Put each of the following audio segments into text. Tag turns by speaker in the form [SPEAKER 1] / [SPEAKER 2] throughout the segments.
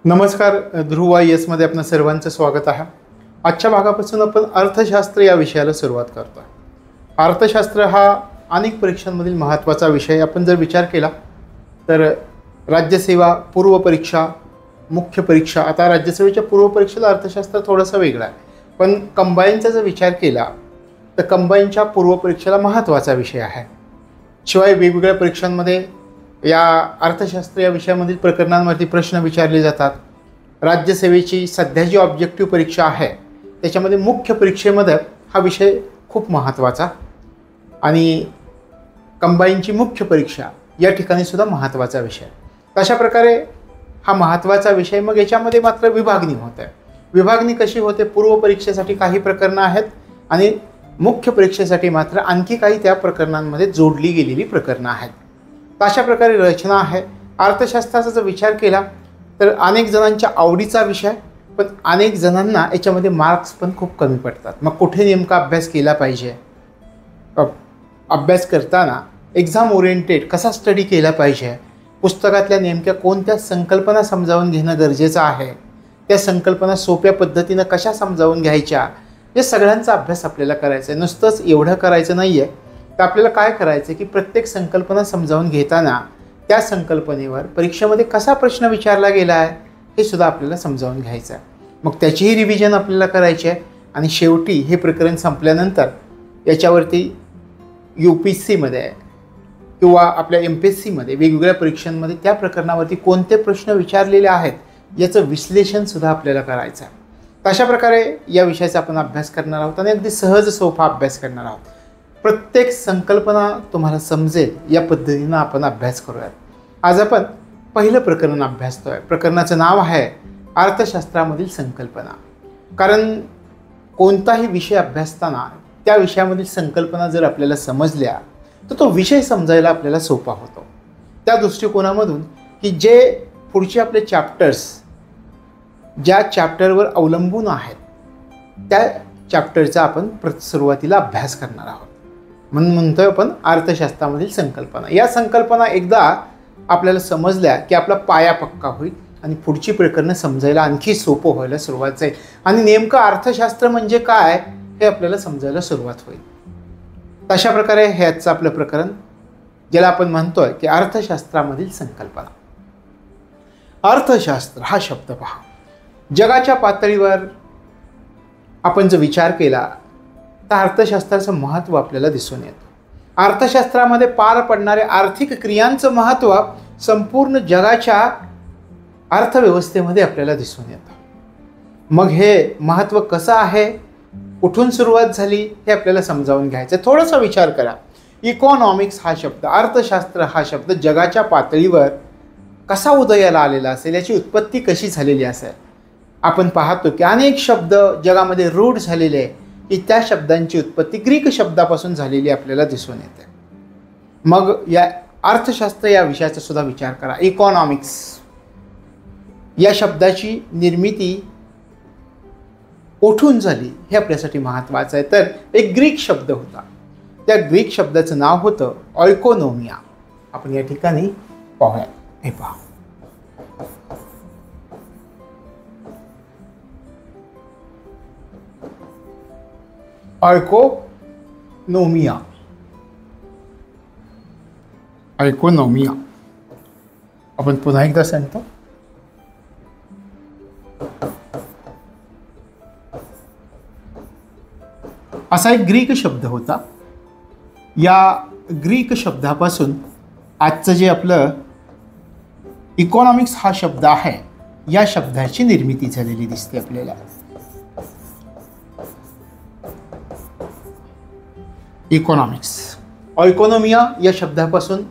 [SPEAKER 1] नमस्कार. ध्रुव मध्ये आपल्या सर्वांचं स्वागत आहे. आजच्या भागापासून आपण अर्थशास्त्र या विषयाला सुरुवात करतो. अर्थशास्त्र हा अनेक परीक्षांमधील महत्त्वाचा विषय. आपण जर विचार केला तर राज्यसेवा, पूर्व परीक्षा, मुख्य परीक्षा. आता राज्यसेवेच्या पूर्व परीक्षेला अर्थशास्त्र थोडंसं वेगळं आहे, पण कंबाईनचा जर विचार केला तर कंबाईनच्या पूर्व परीक्षेला महत्त्वाचा विषय आहे. शिवाय वेगवेगळ्या परीक्षांमध्ये या अर्थशास्त्र या विषयामधील प्रकरणांवरती प्रश्न विचारले जातात. राज्यसेवेची सध्या जी ऑब्जेक्टिव्ह परीक्षा आहे त्याच्यामध्ये मुख्य परीक्षेमध्ये हा विषय खूप महत्त्वाचा आणि कंबाईनची मुख्य परीक्षा या ठिकाणी सुद्धा महत्त्वाचा विषय. अशा प्रकारे हा महत्त्वाचा विषय. मग याच्यामध्ये मात्र विभागणी होते. विभागणी कशी होते? पूर्व परीक्षेसाठी काही प्रकरणं आहेत आणि मुख्य परीक्षेसाठी मात्र आणखी काही त्या प्रकरणांमध्ये जोडली गेलेली प्रकरणं आहेत. अशा प्रकारे रचना आहे. अर्थशास्त्राचा जर विचार केला तर अनेक जणांच्या आवडीचा विषय, पण अनेक जणांना याच्यामध्ये मार्क्स पण खूप कमी पडतात. मग कुठे नेमका अभ्यास केला पाहिजे? अभ्यास करताना एक्झाम ओरिएंटेड कसा स्टडी केला पाहिजे? पुस्तकातल्या नेमक्या कोणत्या संकल्पना समजावून घेणं गरजेचं आहे? त्या संकल्पना सोप्या पद्धतीनं कशा समजावून घ्यायच्या? या सगळ्यांचा अभ्यास आपल्याला करायचा आहे. नुसतंच एवढं करायचं नाही आहे, तर आपल्याला काय करायचं की प्रत्येक संकल्पना समजावून घेताना त्या संकल्पनेवर परीक्षेमध्ये कसा प्रश्न विचारला गेला आहे हे सुद्धा आपल्याला समजावून घ्यायचं आहे. मग त्याचीही रिव्हिजन आपल्याला करायची आहे. आणि शेवटी हे प्रकरण संपल्यानंतर याच्यावरती UPSCमध्ये किंवा आपल्या MPSCमध्ये वेगवेगळ्या परीक्षांमध्ये त्या प्रकरणावरती कोणते प्रश्न विचारलेले आहेत याचं विश्लेषणसुद्धा आपल्याला करायचं आहे. अशा प्रकारे या विषयाचा आपण अभ्यास करणार आहोत आणि अगदी सहज सोपा अभ्यास करणार आहोत. प्रत्येक संकल्पना तुम्हाला समजेल या पद्धतीनं आपण अभ्यास करूयात. आज आपण पहिलं प्रकरण अभ्यासतोय. प्रकरणाचं नाव आहे अर्थशास्त्रामधील संकल्पना. कारण कोणताही विषय अभ्यासताना त्या विषयामधील संकल्पना जर आपल्याला समजल्या तर तो विषय समजायला आपल्याला सोपा होतो. त्या दृष्टिकोनामधून की जे पुढचे आपले चॅप्टर्स ज्या चॅप्टरवर अवलंबून आहेत त्या चॅप्टरचा आपण सुरुवातीला अभ्यास करणार आहोत. म्हणून म्हणतोय आपण अर्थशास्त्रामधील संकल्पना. या संकल्पना एकदा आपल्याला समजल्या की आपला पाया पक्का होईल आणि पुढची प्रकरणं समजायला आणखी सोपं व्हायला सुरुवात जाईल आणि नेमकं अर्थशास्त्र म्हणजे काय हे आपल्याला समजायला सुरुवात होईल. अशा प्रकारे हे आजचं आपलं प्रकरण, ज्याला आपण म्हणतोय की अर्थशास्त्रामधील संकल्पना. अर्थशास्त्र हा शब्द पहा. जगाच्या पातळीवर आपण जर विचार केला तर अर्थशास्त्राचं महत्त्व आपल्याला दिसून येतं. अर्थशास्त्रामध्ये पार पडणाऱ्या आर्थिक क्रियांचं महत्त्व संपूर्ण जगाच्या अर्थव्यवस्थेमध्ये आपल्याला दिसून येतं. मग हे महत्त्व कसं आहे, कुठून सुरुवात झाली हे आपल्याला समजावून घ्यायचं. थोडासा विचार करा. इकॉनॉमिक्स हा शब्द, अर्थशास्त्र हा शब्द जगाच्या पातळीवर कसा उदयाला आलेला असेल, याची उत्पत्ती कशी झालेली असेल. आपण पाहतो की अनेक शब्द जगामध्ये रूढ झालेले आहे की त्या शब्दांची उत्पत्ती ग्रीक शब्दापासून झालेली आपल्याला दिसून येते. मग या अर्थशास्त्र या विषयाचा सुद्धा विचार करा. इकॉनॉमिक्स या शब्दाची निर्मिती कुठून झाली हे आपल्यासाठी महत्त्वाचं आहे. तर एक ग्रीक शब्द होता. त्या ग्रीक शब्दाचं नाव होतं ऑयकोनॉमिया. आपण या ठिकाणी पाहूया. हे पहा, ऑयकोनॉमिया. ऑयकोनॉमिया आपण पुन्हा एकदा सांगतो. असा एक ग्रीक शब्द होता. या ग्रीक शब्दापासून आजचं जे आपलं इकॉनॉमिक्स हा शब्द आहे या शब्दाची निर्मिती झालेली दिसते आपल्याला. इकॉनॉमिक्स, ऑयकोनॉमिया या शब्दापासून,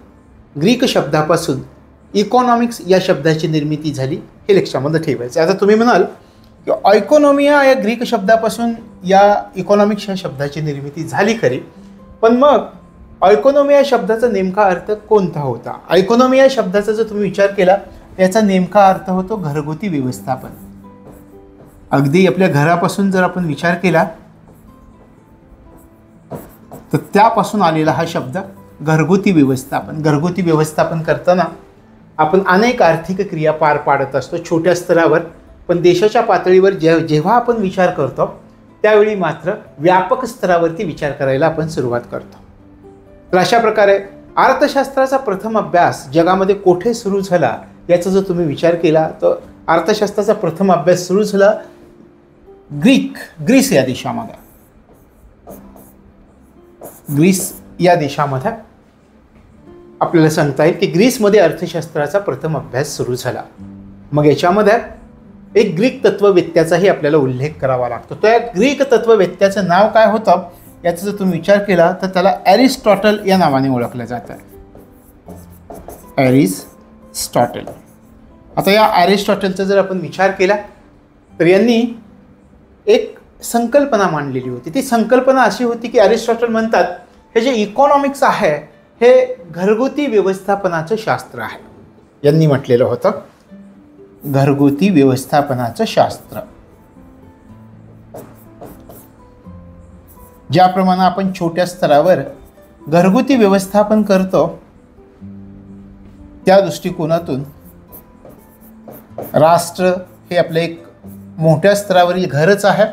[SPEAKER 1] ग्रीक शब्दापासून इकॉनॉमिक्स या शब्दाची निर्मिती झाली हे लक्षामध्ये ठेवायचं. आता तुम्ही म्हणाल की ऑयकोनॉमिया या ग्रीक शब्दापासून या इकॉनॉमिक्स या शब्दाची निर्मिती झाली खरी, पण मग ऑयकोनॉमिया शब्दाचा नेमका अर्थ कोणता होता? ऑयकोनॉमिया शब्दाचा जर तुम्ही विचार केला याचा नेमका अर्थ होतो घरगुती व्यवस्थापन. अगदी आपल्या घरापासून जर आपण विचार केला तर त्यापासून आलेला हा शब्द घरगुती व्यवस्थापन. घरगुती व्यवस्थापन करताना आपण अनेक आर्थिक क्रिया पार पाडत असतो छोट्या स्तरावर, पण देशाच्या पातळीवर जेव्हा आपण विचार करतो त्यावेळी मात्र व्यापक स्तरावरती विचार करायला आपण सुरुवात करतो. तर अशा प्रकारे अर्थशास्त्राचा प्रथम अभ्यास जगामध्ये कोठे सुरू झाला याचा जर तुम्ही विचार केला तर अर्थशास्त्राचा प्रथम अभ्यास सुरू झाला ग्रीस या देशामध्ये. ग्रीस या देशामध्ये आपल्याला सांगता येईल की ग्रीसमध्ये अर्थशास्त्राचा प्रथम अभ्यास सुरू झाला. मग याच्यामध्ये एक ग्रीक तत्ववेत्याचाही आपल्याला उल्लेख करावा लागतो. त्या ग्रीक तत्ववेत्याचं नाव काय होतं याचा जर तुम्ही विचार केला तर त्याला एरिस्टॉटल या नावाने ओळखलं जातं. एरिस्टॉटल. आता या एरिस्टॉटलचा जर आपण विचार केला तर यांनी एक संकल्पना मांडलेली होती. ती संकल्पना अशी होती की एरिस्टॉटल म्हणतात हे जे इकॉनॉमिक्स आहे हे घरगुती व्यवस्थापनाचं शास्त्र आहे. यांनी म्हटलेलं होतं घरगुती व्यवस्थापनाचं शास्त्र. ज्याप्रमाणे आपण छोट्या स्तरावर घरगुती व्यवस्थापन करतो त्या दृष्टिकोनातून राष्ट्र हे आपलं एक मोठ्या स्तरावरील घरच आहे.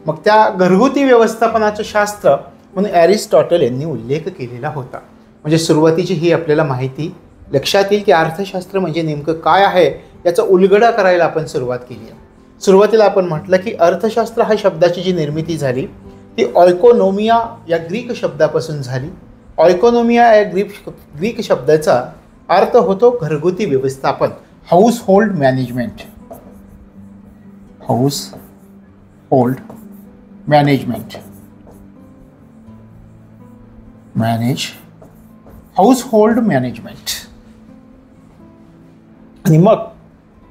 [SPEAKER 1] मग त्या घरगुती व्यवस्थापनाचं शास्त्र म्हणून एरिस्टॉटल यांनी उल्लेख केलेला होता. म्हणजे सुरुवातीची ही आपल्याला माहिती लक्षात येईल की अर्थशास्त्र म्हणजे नेमकं काय आहे याचा उलगडा करायला आपण सुरुवात केली आहे. सुरुवातीला आपण म्हटलं की अर्थशास्त्र हा शब्दाची जी निर्मिती झाली ती ऑयकोनोमिया या ग्रीक शब्दापासून झाली. ऑयकोनोमिया या ग्रीक शब्दाचा अर्थ होतो घरगुती व्यवस्थापन, house hold management. House hold management. House hold management. आणि मग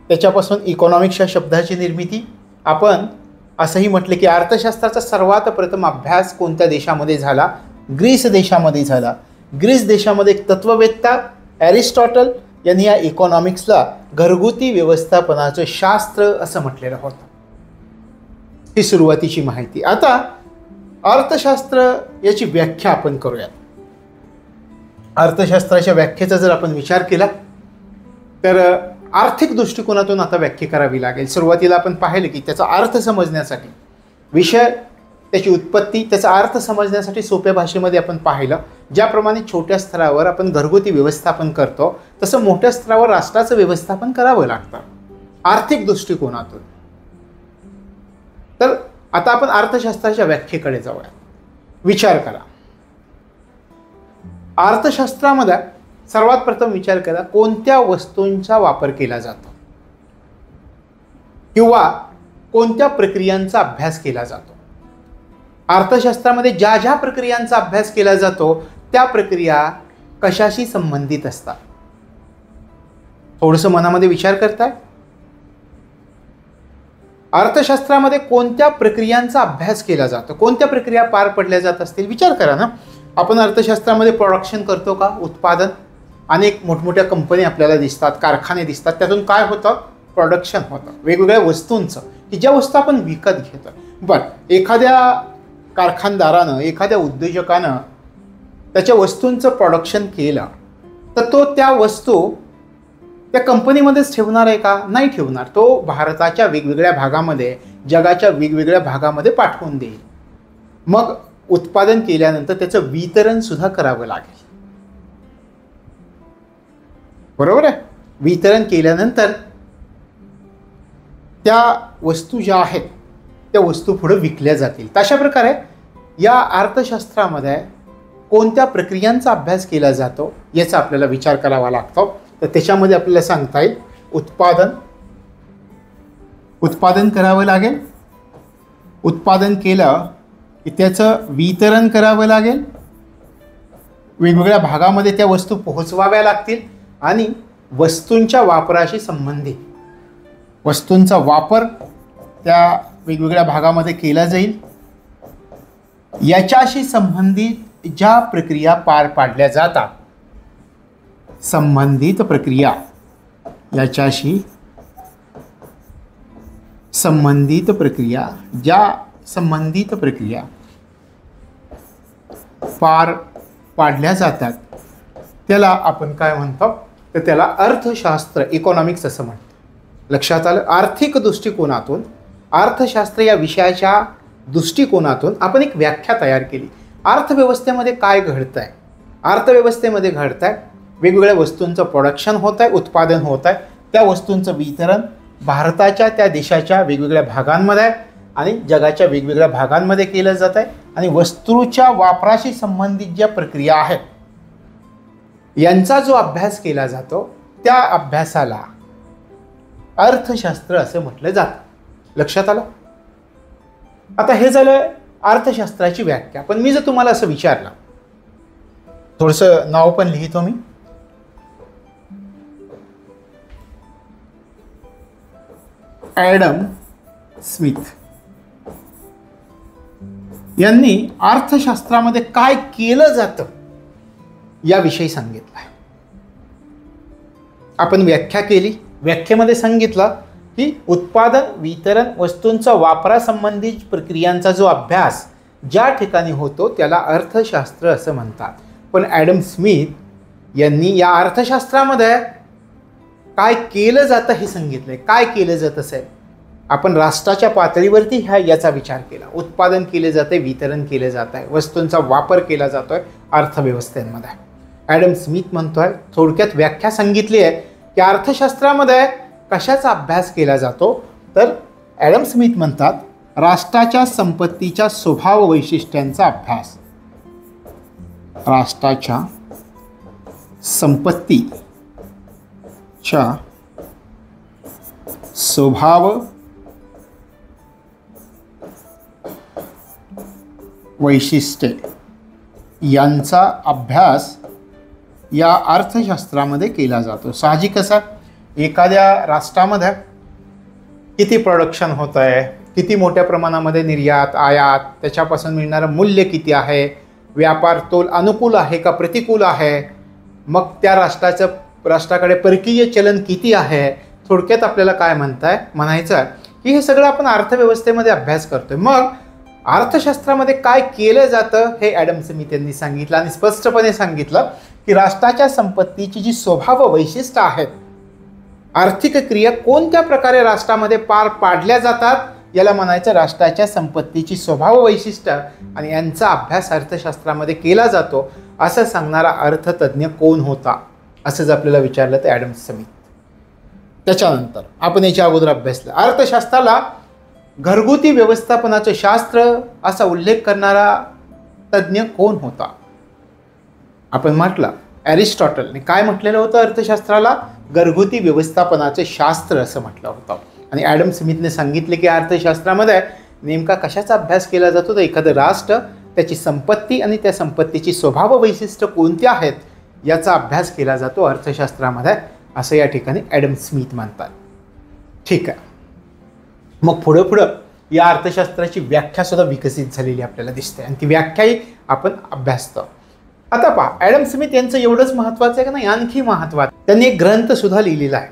[SPEAKER 1] त्याच्यापासून इकॉनॉमिक्स या शब्दाची निर्मिती. आपण असंही म्हटलं की अर्थशास्त्राचा सर्वात प्रथम अभ्यास कोणत्या देशामध्ये झाला? ग्रीस देशामध्ये झाला. ग्रीस देशामध्ये एक तत्ववेत्ता एरिस्टॉटल यांनी या इकॉनॉमिक्सला घरगुती व्यवस्थापनाचं शास्त्र असं म्हटलेलं होतं. ही सुरुवातीची माहिती. आता अर्थशास्त्र याची व्याख्या आपण करूयात. अर्थशास्त्राच्या व्याख्येचा जर आपण विचार केला तर आर्थिक दृष्टिकोनातून आता व्याख्या करावी लागेल. सुरुवातीला आपण पाहिलं की त्याचा अर्थ समजण्यासाठी विषय, त्याची उत्पत्ती, त्याचा अर्थ समजण्यासाठी सोप्या भाषेमध्ये आपण पाहिलं. ज्याप्रमाणे छोट्या स्तरावर आपण घरगुती व्यवस्थापन करतो तसं मोठ्या स्तरावर राष्ट्राचं व्यवस्थापन करावं लागतं आर्थिक दृष्टिकोनातून. तर आता आपण अर्थशास्त्राच्या व्याख्येकडे जाऊया. विचार करा. अर्थशास्त्रामध्ये सर्वात प्रथम विचार करा कोणत्या वस्तूंचा वापर केला जातो किंवा कोणत्या प्रक्रियांचा अभ्यास केला जातो. अर्थशास्त्रामध्ये ज्या ज्या प्रक्रियांचा अभ्यास केला जातो त्या प्रक्रिया कशाशी संबंधित असतात? थोडंसं मनामध्ये विचार करताय. अर्थशास्त्रामध्ये कोणत्या प्रक्रियांचा अभ्यास केला जातो, कोणत्या प्रक्रिया पार पडल्या जात असतील विचार करा ना. आपण अर्थशास्त्रामध्ये प्रोडक्शन करतो का? उत्पादन. अनेक मोठमोठ्या कंपन्या आपल्याला दिसतात, कारखाने दिसतात. त्यातून काय होतं? प्रोडक्शन होतं वेगवेगळ्या वस्तूंचं की ज्या वस्तू आपण विकत घेतो. बरं, एखाद्या कारखानदारानं, एखाद्या उद्योजकानं त्याच्या वस्तूंचं प्रोडक्शन केलं तर तो त्या वस्तू त्या कंपनीमध्येच ठेवणार आहे का? नाही ठेवणार. तो भारताच्या वेगवेगळ्या भागामध्ये, जगाच्या वेगवेगळ्या भागामध्ये पाठवून देईल. मग उत्पादन केल्यानंतर त्याचं वितरण सुद्धा करावं लागेल. बरोबर आहे. वितरण केल्यानंतर त्या वस्तू ज्या आहेत त्या वस्तू पुढे विकल्या जातील. तशा प्रकारे या अर्थशास्त्रामध्ये कोणत्या प्रक्रियांचा अभ्यास केला जातो याचा आपल्याला विचार करावा लागतो. तर त्याच्यामध्ये आपल्याला सांगता येईल उत्पादन करावं लागेल. उत्पादन केलं की त्याचं वितरण करावं लागेल. वेगवेगळ्या भागामध्ये त्या वस्तू पोहोचवाव्या लागतील आणि वस्तूंच्या वापराशी संबंधित वस्तूंचा वापर त्या वेगवेगळ्या भागामध्ये केला जाईल. याच्याशी संबंधित ज्या प्रक्रिया पार पाडल्या जातात, संबंधित प्रक्रिया, याच्याशी संबंधित प्रक्रिया, ज्या संबंधित प्रक्रिया पार पाडल्या जातात त्याला आपण काय म्हणतो? तर त्याला अर्थशास्त्र, इकॉनॉमिक्स असं म्हणतात. लक्षात आलं? आर्थिक दृष्टिकोनातून, अर्थशास्त्र या विषयाच्या दृष्टिकोनातून आपण एक व्याख्या तयार केली. अर्थव्यवस्थेमध्ये काय घडतं आहे? अर्थव्यवस्थेमध्ये घडतं आहे वेगवेगळ्या वस्तूंचं प्रोडक्शन होत आहे, उत्पादन होत आहे. त्या वस्तूंचं वितरण भारताच्या, त्या देशाच्या वेगवेगळ्या भागांमध्ये आणि जगाच्या वेगवेगळ्या भागांमध्ये केलं जात आहे. आणि वस्तूच्या वापराशी संबंधित ज्या प्रक्रिया आहेत यांचा जो अभ्यास केला जातो त्या अभ्यासाला अर्थशास्त्र असं म्हटलं जातं. लक्षात आलं? आता हे झालं अर्थशास्त्राची व्याख्या. पण मी जर तुम्हाला असं विचारलं, थोडंसं नाव पण लिहितो मी, ॲडम स्मिथ यांनी अर्थशास्त्रामध्ये काय केलं जातं याविषयी सांगितलं आहे. आपण व्याख्या केली. व्याख्येमध्ये सांगितलं की उत्पादन, वितरण, वस्तूंचा वापरासंबंधित प्रक्रियांचा जो अभ्यास ज्या ठिकाणी होतो त्याला अर्थशास्त्र असं म्हणतात. पण ॲडम स्मिथ यांनी या अर्थशास्त्रामध्ये काय केलं जातं हे सांगितलंय. काय केलं जातं साहेब? आपण राष्ट्राच्या पातळीवरती याचा विचार केला. उत्पादन केले जाते, वितरण केले जात आहे, वस्तूंचा वापर केला जातोय अर्थव्यवस्थेमध्ये. ॲडम स्मिथ म्हणतोय, थोडक्यात व्याख्या सांगितली आहे की अर्थशास्त्रामध्ये कशाचा अभ्यास केला जातो. तर ॲडम स्मिथ म्हणतात राष्ट्राच्या संपत्तीच्या स्वभाव वैशिष्ट्यांचा अभ्यास. राष्ट्राच्या संपत्तीच्या स्वभाव वैशिष्ट्ये यांचा अभ्यास या अर्थशास्त्रामध्ये केला जातो. साहजिक असा, एखाद्या राष्ट्रामध्ये किती प्रोडक्शन होत आहे, किती मोठ्या प्रमाणामध्ये निर्यात, आयात, त्याच्यापासून मिळणारं मूल्य किती आहे, व्यापार तोल अनुकूल आहे का प्रतिकूल आहे, मग त्या राष्ट्राकडे परकीय चलन किती आहे. थोडक्यात आपल्याला काय म्हणायचं आहे की हे सगळं आपण अर्थव्यवस्थेमध्ये अभ्यास करतोय. मग अर्थशास्त्रामध्ये काय केलं जातं हे ॲडम स्मिथ यांनी सांगितलं आणि स्पष्टपणे सांगितलं की राष्ट्राच्या संपत्तीची जी स्वभाव वैशिष्ट्य आहेत, आर्थिक क्रिया कोणत्या प्रकारे राष्ट्रामध्ये पार पाडल्या जातात याला म्हणायचं राष्ट्राच्या संपत्तीची स्वभाव वैशिष्ट्य, आणि यांचा अभ्यास अर्थशास्त्रामध्ये केला जातो. असं सांगणारा अर्थतज्ञ कोण होता असं जर आपल्याला विचारलं तर ॲडम स्मिथ. त्याच्यानंतर आपण याच्या अगोदर अभ्यासलं अर्थशास्त्राला घरगुती व्यवस्थापनाचं शास्त्र असा उल्लेख करणारा तज्ज्ञ कोण होता. आपण म्हटलं ॲरिस्टॉटलने काय म्हटलेलं होतं, अर्थशास्त्राला घरगुती व्यवस्थापनाचे शास्त्र असं म्हटलं होतं. आणि ॲडम स्मिथने सांगितले की अर्थशास्त्रामध्ये नेमका कशाचा अभ्यास केला जातो तर एखादं राष्ट्र, त्याची संपत्ती आणि त्या संपत्तीची स्वभाव वैशिष्ट्य कोणती आहेत याचा अभ्यास केला जातो अर्थशास्त्रामध्ये, असं या ठिकाणी ॲडम स्मिथ म्हणतात. ठीक आहे. मग पुढं या अर्थशास्त्राची व्याख्या सुद्धा विकसित झालेली आपल्याला दिसते आणि ती व्याख्याही आपण अभ्यासतो. आता पहा, ॲडम स्मिथ यांचं एवढंच महत्त्वाचं आहे का नाही, आणखी महत्त्वाचं, त्यांनी एक ग्रंथ सुद्धा लिहिलेला आहे.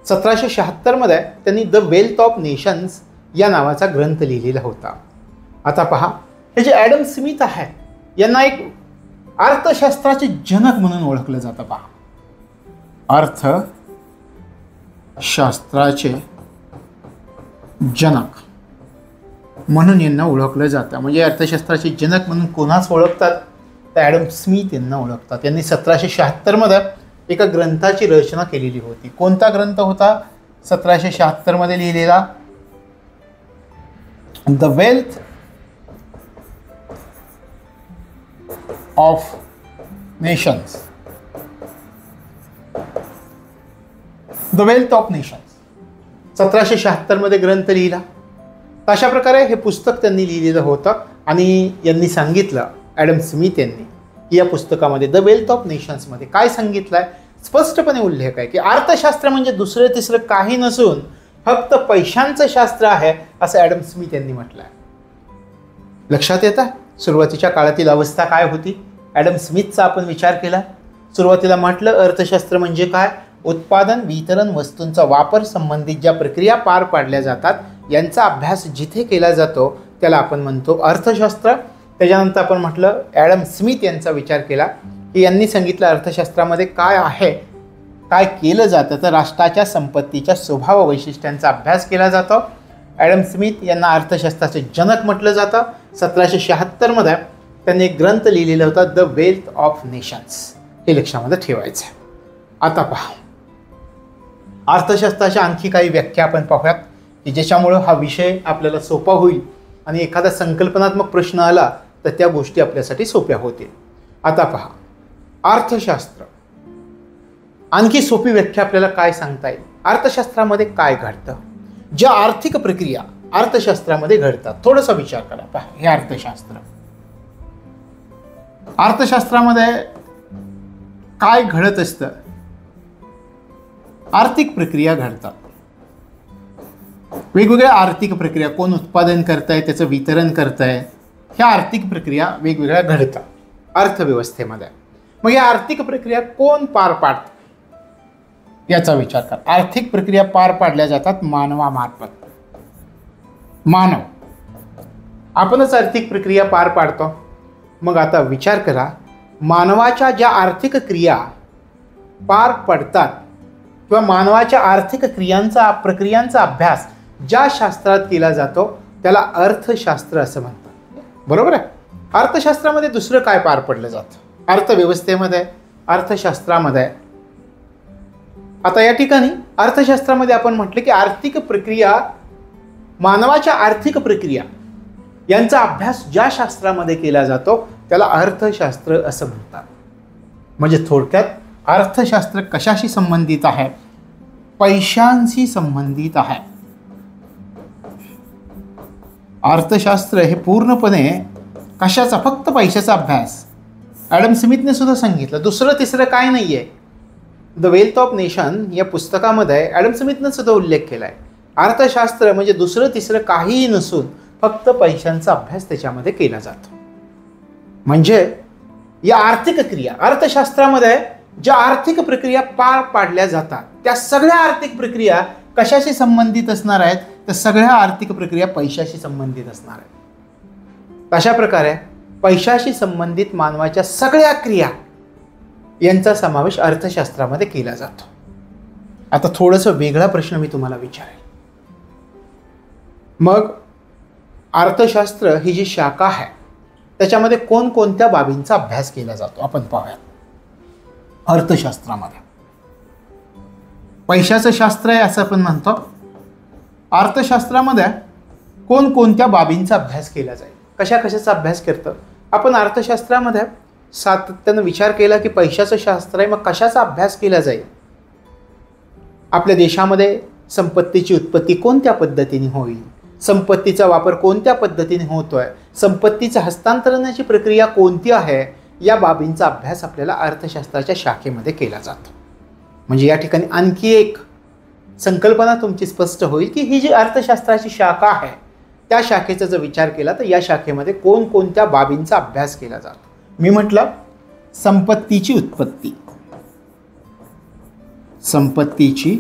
[SPEAKER 1] 1776 त्यांनी द वेल्थ ऑफ नेशन्स या नावाचा ग्रंथ लिहिलेला होता. आता पहा, हे जे ॲडम स्मिथ आहे यांना एक अर्थशास्त्राचे जनक म्हणून ओळखलं जातं. पहा, अर्थशास्त्राचे जनक म्हणून यांना ओळखलं जातं. म्हणजे अर्थशास्त्राचे जनक म्हणून कोणाच ओळखतात तर ॲडम स्मिथ यांना ओळखतात. यांनी 1776 एका ग्रंथाची रचना केलेली होती. कोणता ग्रंथ होता 1776 लिहिलेला? The wealth of nations. The wealth of nations 1776 ग्रंथ लिहिला. अशा प्रकारे हे पुस्तक त्यांनी लिहिलेलं होतं आणि यांनी सांगितलं, ॲडम स्मिथ यांनी, की या पुस्तकामध्ये द वेल्थ ऑफ नेशन्समध्ये काय सांगितलं आहे, स्पष्टपणे उल्लेख आहे की अर्थशास्त्र म्हणजे दुसरं तिसरं काही नसून फक्त पैशांचं शास्त्र आहे असं ॲडम स्मिथ यांनी म्हटलं आहे. लक्षात येतं सुरुवातीच्या काळातील अवस्था काय होती. ॲडम स्मिथचा आपण विचार केला. सुरुवातीला म्हटलं अर्थशास्त्र म्हणजे काय, उत्पादन, वितरण, वस्तूंचा वापर संबंधित ज्या प्रक्रिया पार पाडल्या जातात यांचा अभ्यास जिथे केला जातो त्याला आपण म्हणतो अर्थशास्त्र. त्याच्यानंतर आपण म्हटलं ॲडम स्मिथ यांचा विचार केला की यांनी सांगितलं अर्थशास्त्रामध्ये काय आहे काय केलं जातं तर राष्ट्राच्या संपत्तीच्या स्वभाव वैशिष्ट्यांचा अभ्यास केला जातो. ॲडम स्मिथ यांना अर्थशास्त्राचे जनक म्हटलं जातं. 1776 त्यांनी एक ग्रंथ लिहिलेला होता, द वेल्थ ऑफ नेशन्स. हे लक्षामध्ये ठेवायचं आहे. आता पहा, अर्थशास्त्राच्या आणखी काही व्याख्या आपण पाहूयात की ज्याच्यामुळं हा विषय आपल्याला सोपा होईल आणि एखादा संकल्पनात्मक प्रश्न आला तर त्या गोष्टी आपल्यासाठी सोप्या होतील. आता पहा, अर्थशास्त्र आणखी सोपी व्याख्या आपल्याला काय सांगता येईल? अर्थशास्त्रामध्ये काय घडतं, ज्या आर्थिक प्रक्रिया अर्थशास्त्रामध्ये घडतात. थोडासा विचार करा. पहा, हे अर्थशास्त्रामध्ये काय घडत असतं? आर्थिक प्रक्रिया घडतात. वेगवेगळ्या आर्थिक प्रक्रिया, कोण उत्पादन करताय, त्याचं वितरण करताय, ह्या आर्थिक प्रक्रिया वेगवेगळ्या घडतात अर्थव्यवस्थेमध्ये. मग या आर्थिक प्रक्रिया कोण पार पाडतात याचा विचार करा. आर्थिक प्रक्रिया पार पाडल्या जातात मानवामार्फत. मानव आपणच आर्थिक प्रक्रिया पार पाडतो. मग आता विचार करा, मानवाच्या ज्या आर्थिक क्रिया पार पडतात किंवा मानवाच्या आर्थिक प्रक्रियांचा अभ्यास ज्या शास्त्रात केला जातो त्याला अर्थशास्त्र असं म्हणतात. बरोबर आहे. अर्थशास्त्रामध्ये दुसरं काय पार पडलं जातं? अर्थव्यवस्थेमध्ये, अर्थशास्त्रामध्ये. आता या ठिकाणी अर्थशास्त्रामध्ये आपण म्हटलं की आर्थिक प्रक्रिया, मानवाच्या आर्थिक प्रक्रिया यांचा अभ्यास ज्या शास्त्रामध्ये केला जातो त्याला अर्थशास्त्र असं म्हणतात. म्हणजे थोडक्यात अर्थशास्त्र कशाशी संबंधित आहे? पैशांशी संबंधित आहे. अर्थशास्त्र हे पूर्णपणे कशाचा? फक्त पैशाचा अभ्यास. ॲडम स्मिथने सुद्धा सांगितलं, दुसरं तिसरं काय नाही आहे. द वेल्थ ऑफ नेशन या पुस्तकामध्ये ॲडम स्मिथने सुद्धा उल्लेख केला आहे. अर्थशास्त्र म्हणजे दुसरं तिसरं काहीही नसून फक्त पैशांचा अभ्यास त्याच्यामध्ये केला जातो. म्हणजे या आर्थिक क्रिया, अर्थशास्त्रामध्ये ज्या आर्थिक प्रक्रिया पार पाडल्या जातात त्या सगळ्या आर्थिक प्रक्रिया कशाशी संबंधित असणार आहेत? तर सगळ्या आर्थिक प्रक्रिया पैशाशी संबंधित असणार आहेत. अशा प्रकारे पैशाशी संबंधित मानवाच्या सगळ्या क्रिया यांचा समावेश अर्थशास्त्रामध्ये केला जातो. आता थोडंसं वेगळा प्रश्न मी तुम्हाला विचारेल. मग अर्थशास्त्र ही जी शाखा आहे त्याच्यामध्ये कोणकोणत्या बाबींचा अभ्यास केला जातो आपण पाहूयात. अर्थशास्त्रामध्ये पैशाचं शास्त्र आहे असं आपण म्हणतो. अर्थशास्त्रामध्ये कोणकोणत्या बाबींचा अभ्यास केला जाईल? कशाचा अभ्यास करतं आपण? अर्थशास्त्रामध्ये सातत्यानं विचार केला की पैशाचं शास्त्र आहे, मग कशाचा अभ्यास केला जाईल? आपल्या देशामध्ये संपत्तीची उत्पत्ती कोणत्या पद्धतीने होईल, संपत्तीचा वापर कोणत्या पद्धतीने होतोय, संपत्तीचं हस्तांतरणाची प्रक्रिया कोणती आहे, या बाबींचा अभ्यास आपल्याला अर्थशास्त्राच्या शाखेमध्ये केला जातो. म्हणजे या ठिकाणी आणखी एक संकल्पना तुमची स्पष्ट होईल की ही जी अर्थशास्त्राची शाखा आहे त्या शाखेचा जर विचार केला तर या शाखेमध्ये कोणकोणत्या बाबींचा अभ्यास केला जातो. मी म्हटलं संपत्तीची उत्पत्ती, संपत्तीची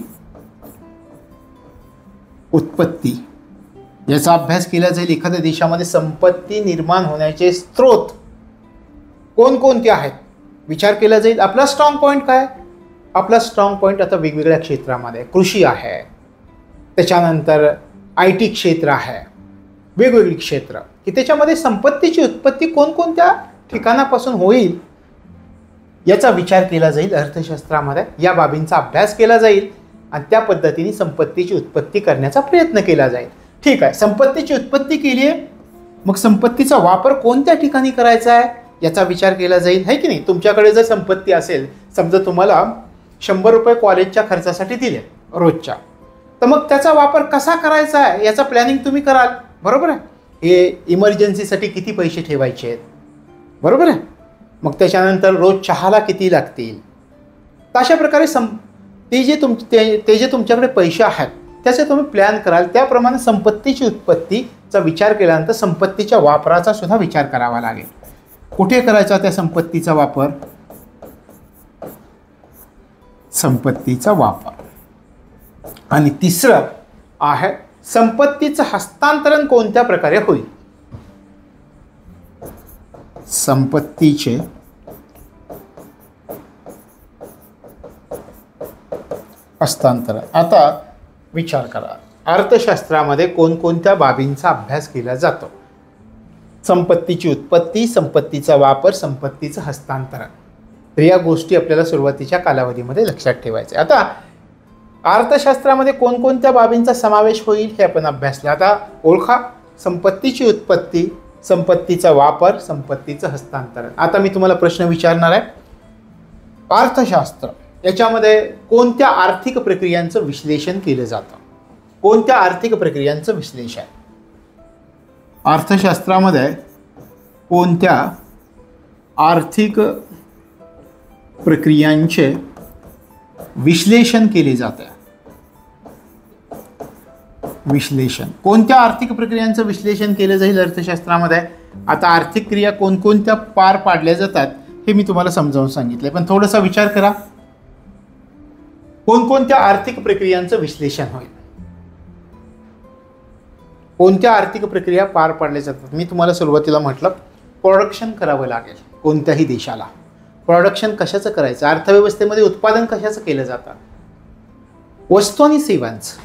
[SPEAKER 1] उत्पत्ती याचा अभ्यास केला जाईल. एखाद्या देशामध्ये संपत्ती निर्माण होण्याचे स्रोत कोणकोणते आहेत विचार केला जाईल. आपला स्ट्रॉंग पॉईंट काय? आपला स्ट्रॉंग पॉईंट आता वेगवेगळ्या क्षेत्रामध्ये कृषी आहे, त्याच्यानंतर IT क्षेत्र आहे, वेगवेगळी क्षेत्र की त्याच्यामध्ये संपत्तीची उत्पत्ती कोणकोणत्या ठिकाणापासून होईल याचा विचार केला जाईल अर्थशास्त्रामध्ये. या बाबींचा अभ्यास केला जाईल आणि त्या पद्धतीने संपत्तीची उत्पत्ती करण्याचा प्रयत्न केला जाईल. ठीक आहे, संपत्तीची उत्पत्ती केली आहे, मग संपत्तीचा वापर कोणत्या ठिकाणी करायचा आहे याचा विचार केला जाईल, है की नाही? तुमच्याकडे जर संपत्ती असेल, समजा तुम्हाला 100 रुपये कॉलेजच्या खर्चासाठी दिले रोजच्या, तर मग त्याचा वापर कसा करायचा आहे याचा प्लॅनिंग तुम्ही कराल. बरोबर आहे. हे इमर्जन्सीसाठी किती पैसे ठेवायचे आहेत, बरोबर आहे. मग त्याच्यानंतर रोज चहाला किती लागतील. तर अशा प्रकारे ते जे तुमच्याकडे पैसे आहेत त्याचे तुम्ही प्लॅन कराल. त्याप्रमाणे संपत्तीची उत्पत्तीचा विचार केल्यानंतर संपत्तीच्या वापराचा सुद्धा विचार करावा लागेल. कुठे करायचा त्या संपत्तीचा वापर? संपत्तीचा वापर. आणि तिसरं आहे संपत्तीचं हस्तांतरण कोणत्या प्रकारे होईल. संपत्तीचे हस्तांतरण. आता विचार करा, अर्थशास्त्रामध्ये कोणकोणत्या बाबींचा अभ्यास केला जातो? संपत्तीची उत्पत्ती, संपत्तीचा वापर, संपत्तीचं हस्तांतरण. तर या गोष्टी आपल्याला सुरुवातीच्या कालावधीमध्ये लक्षात ठेवायचे. आता अर्थशास्त्रामध्ये कोणकोणत्या बाबींचा समावेश होईल हे आपण अभ्यासले. आता ओळखा, संपत्तीची उत्पत्ती, संपत्तीचा वापर, संपत्तीचं हस्तांतरण. आता मी तुम्हाला प्रश्न विचारणार आहे. अर्थशास्त्र याच्यामध्ये कोणत्या आर्थिक प्रक्रियांचं विश्लेषण केलं जातं? कोणत्या आर्थिक प्रक्रियांचं विश्लेषण? अर्थशास्त्रामध्ये कोणत्या आर्थिक प्रक्रियांचे विश्लेषण केले जाते? विश्लेषण. कोणत्या आर्थिक प्रक्रियांचं विश्लेषण केलं जाईल अर्थशास्त्रामध्ये? आता आर्थिक क्रिया कोणकोणत्या पार पाडल्या जातात हे मी तुम्हाला समजावून सांगितले, पण थोडासा विचार करा, कोणकोणत्या आर्थिक प्रक्रियांचं विश्लेषण होईल? कोणत्या आर्थिक प्रक्रिया पार पाडल्या जातात? मी तुम्हाला सुरुवातीला म्हटलं, प्रोडक्शन करावं लागेल कोणत्याही देशाला. प्रोडक्शन कशाचं करायचं? अर्थव्यवस्थेमध्ये उत्पादन कशाचं केलं जातं? वस्तू आणि सेवांचं.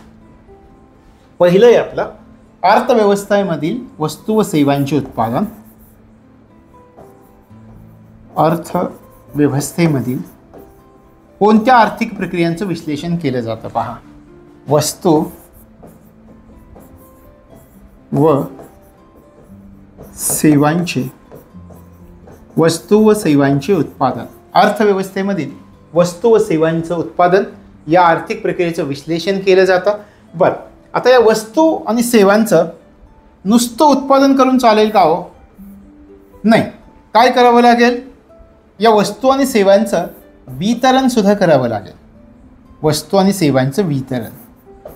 [SPEAKER 1] पहिलं आहे आपलं अर्थव्यवस्थेमधील वस्तू व सेवांचे उत्पादन. अर्थव्यवस्थेमधील कोणत्या आर्थिक प्रक्रियांचं विश्लेषण केलं जातं? पहा, वस्तू व सेवांचे उत्पादन. अर्थव्यवस्थेमधील वस्तू व सेवांचं उत्पादन या आर्थिक प्रक्रियेचं विश्लेषण केलं जातं. बरं, आता या वस्तू आणि सेवांचं नुसतं उत्पादन करून चालेल का हो? नाही. काय करावं लागेल? या वस्तू आणि सेवांचं वितरण सुद्धा करावं लागेल. वस्तू आणि सेवांचं वितरण.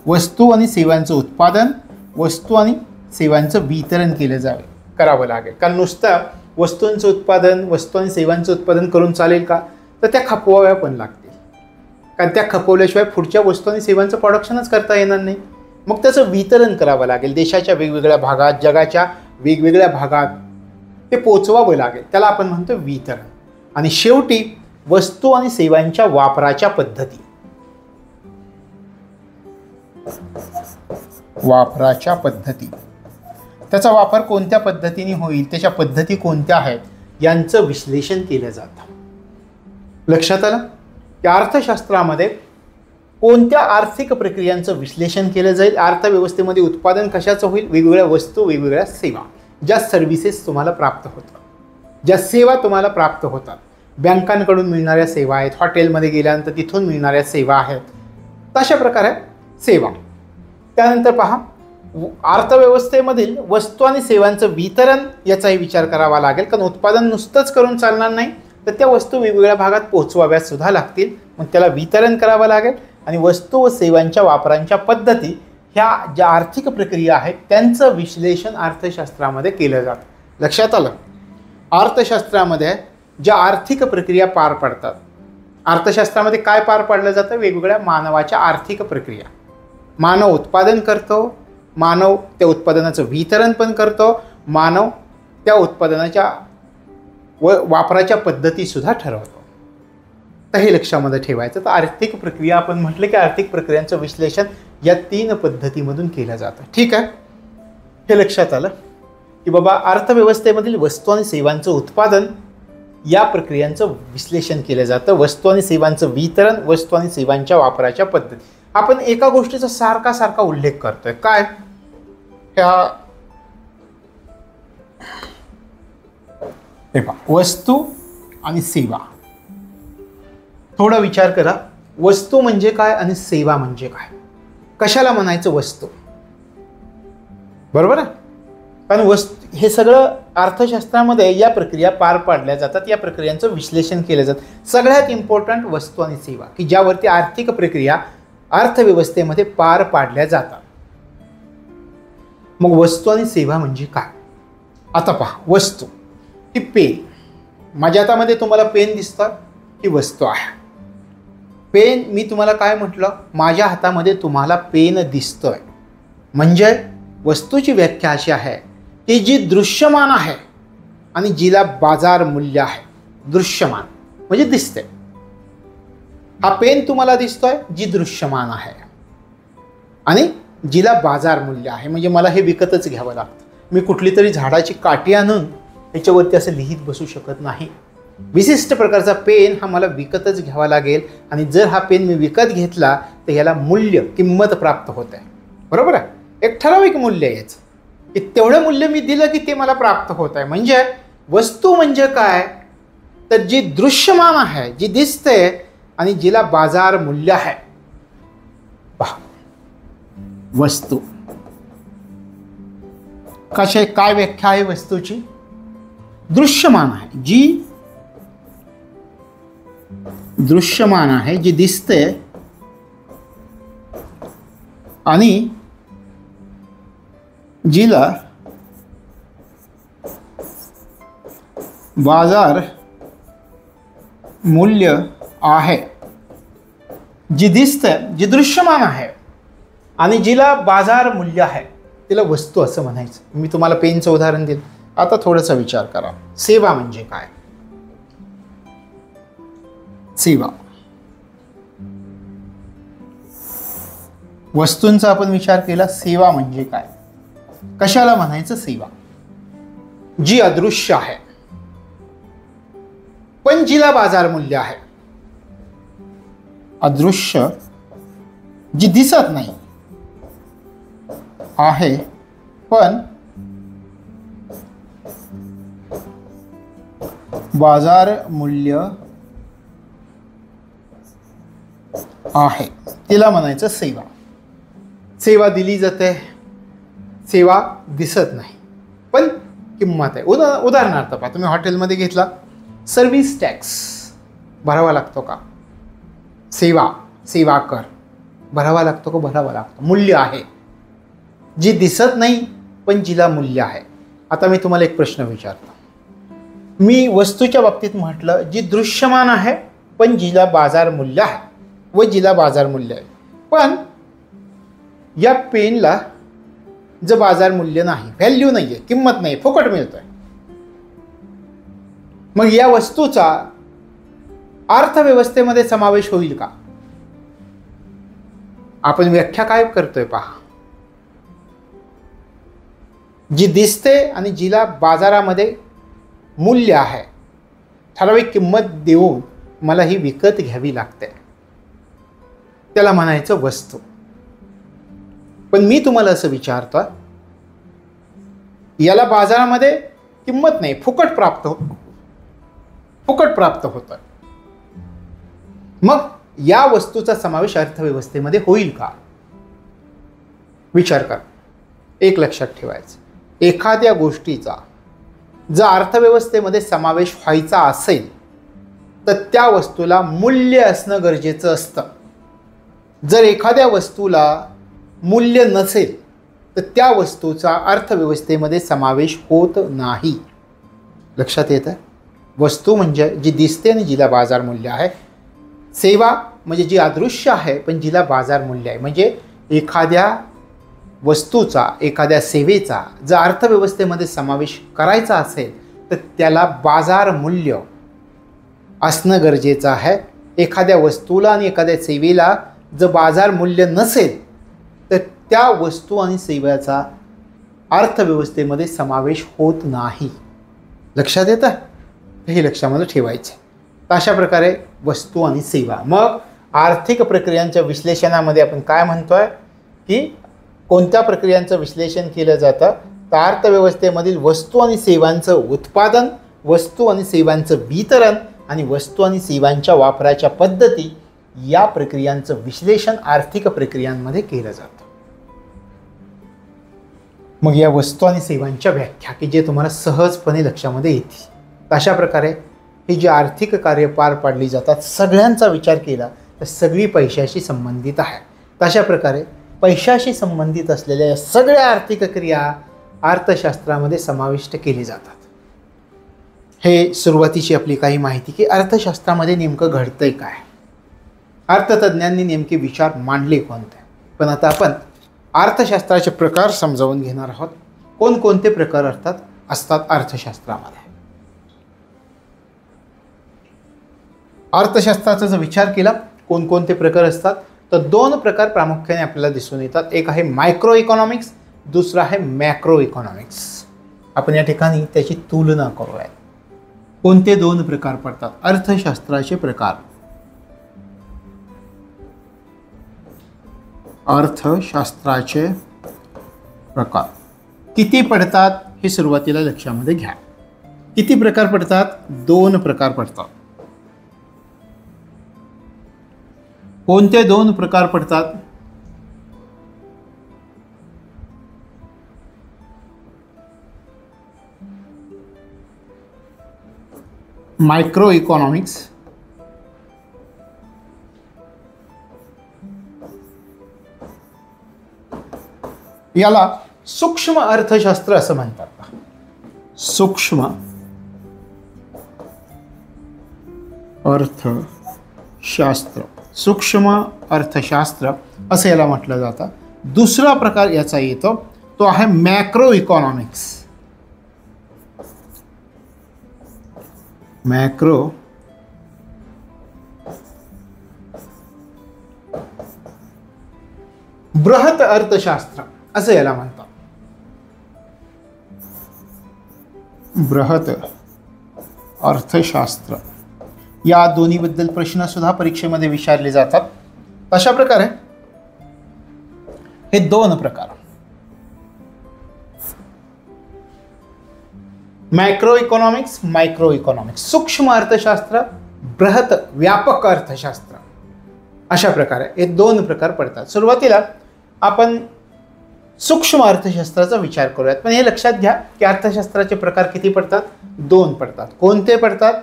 [SPEAKER 1] वस्तू आणि सेवांचं उत्पादन, वस्तू आणि सेवांचं वितरण करावं लागेल. कारण नुसतं वस्तूंचं उत्पादन, वस्तू आणि सेवांचं उत्पादन करून चालेल का? तर त्या खपवाव्या पण लागतील. कारण त्या खपवल्याशिवाय पुढच्या वस्तू आणि सेवांचं प्रोडक्शनच करता येणार नाही. मग त्याचं वितरण करावं लागेल. देशाच्या वेगवेगळ्या भागात, जगाच्या वेगवेगळ्या भागात ते पोचवावं लागेल. त्याला आपण म्हणतो वितरण. आणि शेवटी वस्तू आणि सेवांच्या वापराच्या पद्धती. वापराच्या पद्धती. त्याचा वापर कोणत्या पद्धतीने होईल, त्याच्या पद्धती कोणत्या आहेत, यांचं विश्लेषण केलं जातं. लक्षात आलं की अर्थशास्त्रामध्ये कोणत्या आर्थिक प्रक्रियांचं विश्लेषण केलं जाईल? अर्थव्यवस्थेमध्ये उत्पादन कशाचं होईल? वेगवेगळ्या वस्तू, वेगवेगळ्या सेवा, ज्या सर्व्हिसेस तुम्हाला प्राप्त होतात, ज्या सेवा तुम्हाला प्राप्त होतात. बँकांकडून मिळणाऱ्या सेवा आहेत, हॉटेलमध्ये गेल्यानंतर तिथून मिळणाऱ्या सेवा आहेत, तशा प्रकारे सेवा. त्यानंतर पहा, अर्थव्यवस्थेमधील वस्तू आणि सेवांचं वितरण याचाही विचार करावा लागेल. कारण उत्पादन नुसतंच करून चालणार नाही, तर त्या वस्तू वेगवेगळ्या भागात पोहोचवाव्यात सुद्धा लागतील. मग त्याला वितरण करावं लागेल. आणि वस्तू व सेवांच्या वापरांच्या पद्धती ह्या ज्या आर्थिक प्रक्रिया आहेत त्यांचं विश्लेषण अर्थशास्त्रामध्ये केलं जातं. लक्षात आलं? अर्थशास्त्रामध्ये ज्या आर्थिक प्रक्रिया पार पडतात, अर्थशास्त्रामध्ये काय पार पाडलं जातं? वेगवेगळ्या मानवाच्या आर्थिक प्रक्रिया. मानव उत्पादन करतो, मानव त्या उत्पादनाचं वितरण पण करतो, मानव त्या उत्पादनाच्या वापराच्या पद्धतीसुद्धा ठरवतो. तर हे लक्षामध्ये ठेवायचं. तर आर्थिक प्रक्रिया आपण म्हटलं की आर्थिक प्रक्रियांचं विश्लेषण या 3 पद्धतीमधून केलं जातं. ठीक आहे, हे लक्षात आलं की बाबा अर्थव्यवस्थेमधील वस्तू आणि सेवांचं उत्पादन या प्रक्रियांचं विश्लेषण केलं जातं. वस्तू आणि सेवांचं वितरण, वस्तू आणि सेवांच्या वापराच्या पद्धती. आपण एका गोष्टीचा सारखा उल्लेख करतोय. काय? वस्तू आणि सेवा. थोडा विचार करा, वस्तू म्हणजे काय आणि सेवा म्हणजे काय? कशाला म्हणायचं वस्तू? बरोबर आहे? कारण हे सगळं अर्थशास्त्रामध्ये या प्रक्रिया पार पाडल्या जातात, या प्रक्रियांचं विश्लेषण केलं जातं. सगळ्यात इम्पॉर्टंट वस्तू आणि सेवा, की ज्यावरती आर्थिक प्रक्रिया अर्थव्यवस्थेमध्ये पार पाडल्या जातात. मग वस्तू आणि सेवा म्हणजे काय? आता पहा, वस्तू ही पेन. माझ्या हातामध्ये तुम्हाला पेन दिसतं, ही वस्तू आहे. पेन, मी तुम्हाला काय म्हटलं? माझ्या हातामध्ये तुम्हाला पेन दिसतोय. म्हणजे वस्तूची व्याख्या अशी आहे की जी दृश्यमान आहे आणि जिला बाजार मूल्य आहे. दृश्यमान म्हणजे दिसते. हा पेन तुम्हाला दिसतोय जी दृश्यमान आहे आणि जिला बाजार मूल्य आहे, म्हणजे मला हे विकतच घ्यावं लागतं. मी कुठली तरी झाडाची काठी आणून त्याच्यावरती असं लिहित बसू शकत नाही. विशिष्ट प्रकारचा पेन हा मला विकतच घ्यावा लागेल आणि जर हा पेन मी विकत घेतला तर याला मूल्य, किंमत प्राप्त होत आहे. बरोबर आहे. एक ठराविक मूल्य याचं, की तेवढं मूल्य मी दिलं की ते मला प्राप्त होत आहे. म्हणजे वस्तू म्हणजे काय, तर जी दृश्यमान आहे, जी दिसते आणि जिला बाजार मूल्य आहे. पहा, वस्तू कशा, काय व्याख्या आहे वस्तूची? दृश्यमान आहे, जी दृश्यमान आहे, जी दिसते आणि जिला बाजार मूल्य आहे. जी दिसते, जी दृश्यमान आहे आणि जिला बाजार मूल्य आहे, तिला वस्तू असं म्हणायचं. मी तुम्हाला पेनचं उदाहरण दिलं. आता थोडासा विचार करा, सेवा म्हणजे काय? सेवा, वस्तूंचा आपण विचार केला. सेवा म्हणजे काय, कशाला म्हणायचं? सेवा जी अदृश्य आहे पण जिला बाजार मूल्य आहे. अदृश्य, जी दिसत नाही आहे पण बाजार मूल्य आहे, तिला म्हणायचं सेवा. सेवा दिली जाते, सेवा दिसत नाही पण किंमत आहे. उदाहरणार्थ पहा, तुम्ही हॉटेलमध्ये घेतला, सर्व्हिस टॅक्स भरावा लागतो का? सेवा कर भरावा लागतो का? भरावा लागतो. मूल्य आहे, जी दिसत नाही पण जिला मूल्य आहे. आता मी तुम्हाला एक प्रश्न विचारतो. मी वस्तूच्या बाबतीत म्हटलं जी दृश्यमान आहे पण जिला बाजार मूल्य आहे, व जिला बाजार मूल्य आहे. पण या पेनला जर बाजार मूल्य नाही, व्हॅल्यू नाही आहे, किंमत नाही, फुकट मिळतोय, मग या वस्तूचा अर्थव्यवस्थेमध्ये समावेश होईल का? आपण व्याख्या काय करतोय पहा. जी दिसते आणि जिला बाजारामध्ये मूल्य आहे, ठराविक किंमत देऊन मला ही विकत घ्यावी लागते, त्याला म्हणायचं वस्तू. पण मी तुम्हाला असं विचारतो, याला बाजारामध्ये किंमत नाही, फुकट प्राप्त होतं, मग या वस्तूचा समावेश अर्थव्यवस्थेमध्ये होईल का? विचार कर. एक लक्षात ठेवायचं, एखाद्या गोष्टीचा जर अर्थव्यवस्थेमध्ये समावेश व्हायचा असेल तर त्या वस्तूला मूल्य असणं गरजेचं असतं. जर एखाद्या वस्तूला मूल्य नसेल तर त्या वस्तूचा अर्थव्यवस्थेमध्ये समावेश होत नाही. लक्षात येतं? वस्तू म्हणजे जी दिसते आणि जिला बाजार मूल्य आहे. सेवा म्हणजे जी अदृश्य आहे पण जिला बाजार मूल्य आहे. म्हणजे एखाद्या वस्तूचा, एखाद्या सेवेचा जर अर्थव्यवस्थेमध्ये समावेश करायचा असेल तर त्याला बाजार मूल्य असणं गरजेचं आहे. एखाद्या वस्तूला आणि एखाद्या सेवेला जर बाजार मूल्य नसेल तर त्या वस्तू आणि सेवेचा अर्थव्यवस्थेमध्ये समावेश होत नाही. लक्षात येतं? हे लक्षामध्ये ठेवायचे. तर अशा प्रकारे वस्तू आणि सेवा. मग आर्थिक प्रक्रियांच्या विश्लेषणामध्ये आपण काय म्हणतोय की कोणत्या प्रक्रियांचं विश्लेषण केलं जातं? तर अर्थव्यवस्थेमधील वस्तू आणि सेवांचं उत्पादन, वस्तू आणि सेवांचं वितरण आणि वस्तू आणि सेवांच्या वापराच्या पद्धती, या प्रक्रियांचं विश्लेषण आर्थिक प्रक्रियांमध्ये केलं जातं. मग या वस्तू आणि सेवांच्या व्याख्या की जे तुम्हाला सहजपणे लक्षामध्ये येतील. अशा प्रकारे ही जी आर्थिक कार्य पार पाडली जातात सगळ्यांचा विचार केला तर सगळी पैशाशी संबंधित आहे. तशा प्रकारे पैशाशी संबंधित असलेल्या या सगळ्या आर्थिक क्रिया अर्थशास्त्रामध्ये समाविष्ट केली जातात. हे सुरुवातीची आपली काही माहिती की अर्थशास्त्रामध्ये नेमकं घडतंय काय, अर्थतज्ञांनी नेमके विचार मांडले कोणते. पण आता आपण अर्थशास्त्राचे प्रकार समजावून घेणार आहोत. कोणकोणते प्रकार असतात अर्थशास्त्रामध्ये. अर्थशास्त्राचा जर विचार केला कोणकोणते प्रकार असतात? तर दोन प्रकार प्रामुख्याने आपल्याला दिसून येतात. एक आहे मायक्रो इकॉनॉमिक्स, दुसरा आहे मॅक्रो इकॉनॉमिक्स. आपण या ठिकाणी त्याची तुलना करूयात. कोणते दोन प्रकार पडतात? अर्थशास्त्राचे प्रकार. अर्थशास्त्राचे प्रकार किती पडतात हे सुरुवातीला लक्षामध्ये घ्या. किती प्रकार पडतात? दोन प्रकार पडतात. कोणते दोन प्रकार पडतात? मायक्रो इकॉनॉमिक्स याला सूक्ष्म अर्थशास्त्र असं म्हणतात. सूक्ष्म अर्थशास्त्र, सूक्ष्म अर्थशास्त्र असं याला म्हटलं जातं. दुसरा प्रकार याचा येतो तो आहे मॅक्रो इकॉनॉमिक्स. मॅक्रो बृहत अर्थशास्त्र असं याला म्हणतात. बृहत अर्थशास्त्र या दोन्हीबद्दल प्रश्न सुद्धा परीक्षेमध्ये विचारले जातात. अशा प्रकारे हे दोन प्रकार, मॅक्रो इकॉनॉमिक्स, मायक्रो इकॉनॉमिक्स, सूक्ष्म अर्थशास्त्र, बृहत व्यापक अर्थशास्त्र, अशा प्रकारे हे दोन प्रकार पडतात. सुरुवातीला आपण सूक्ष्म अर्थशास्त्राचा विचार करूयात. पण हे लक्षात घ्या की अर्थशास्त्राचे प्रकार किती पडतात? दोन पडतात. कोणते पडतात?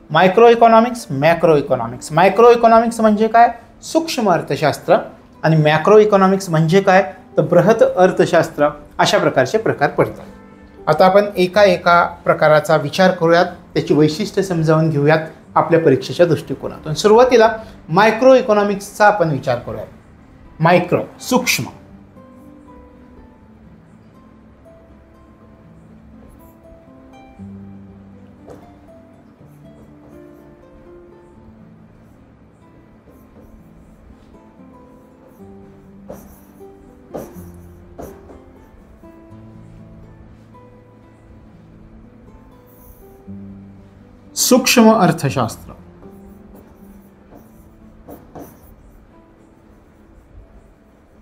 [SPEAKER 1] Micro economics, macro economics. Micro economics म्हणजे काय? सूक्ष्म अर्थशास्त्र. आणि मॅक्रो इकॉनॉमिक्स म्हणजे काय? तर बृहत अर्थशास्त्र. अशा प्रकारचे प्रकार पडतात. आता आपण एका एका प्रकाराचा विचार करूयात, त्याची वैशिष्ट्ये समजावून घेऊयात आपल्या परीक्षेच्या दृष्टिकोनातून. सुरुवातीला मायक्रो इकॉनॉमिक्सचा आपण विचार करूयात. मायक्रो सूक्ष्म. सूक्ष्म अर्थशास्त्र.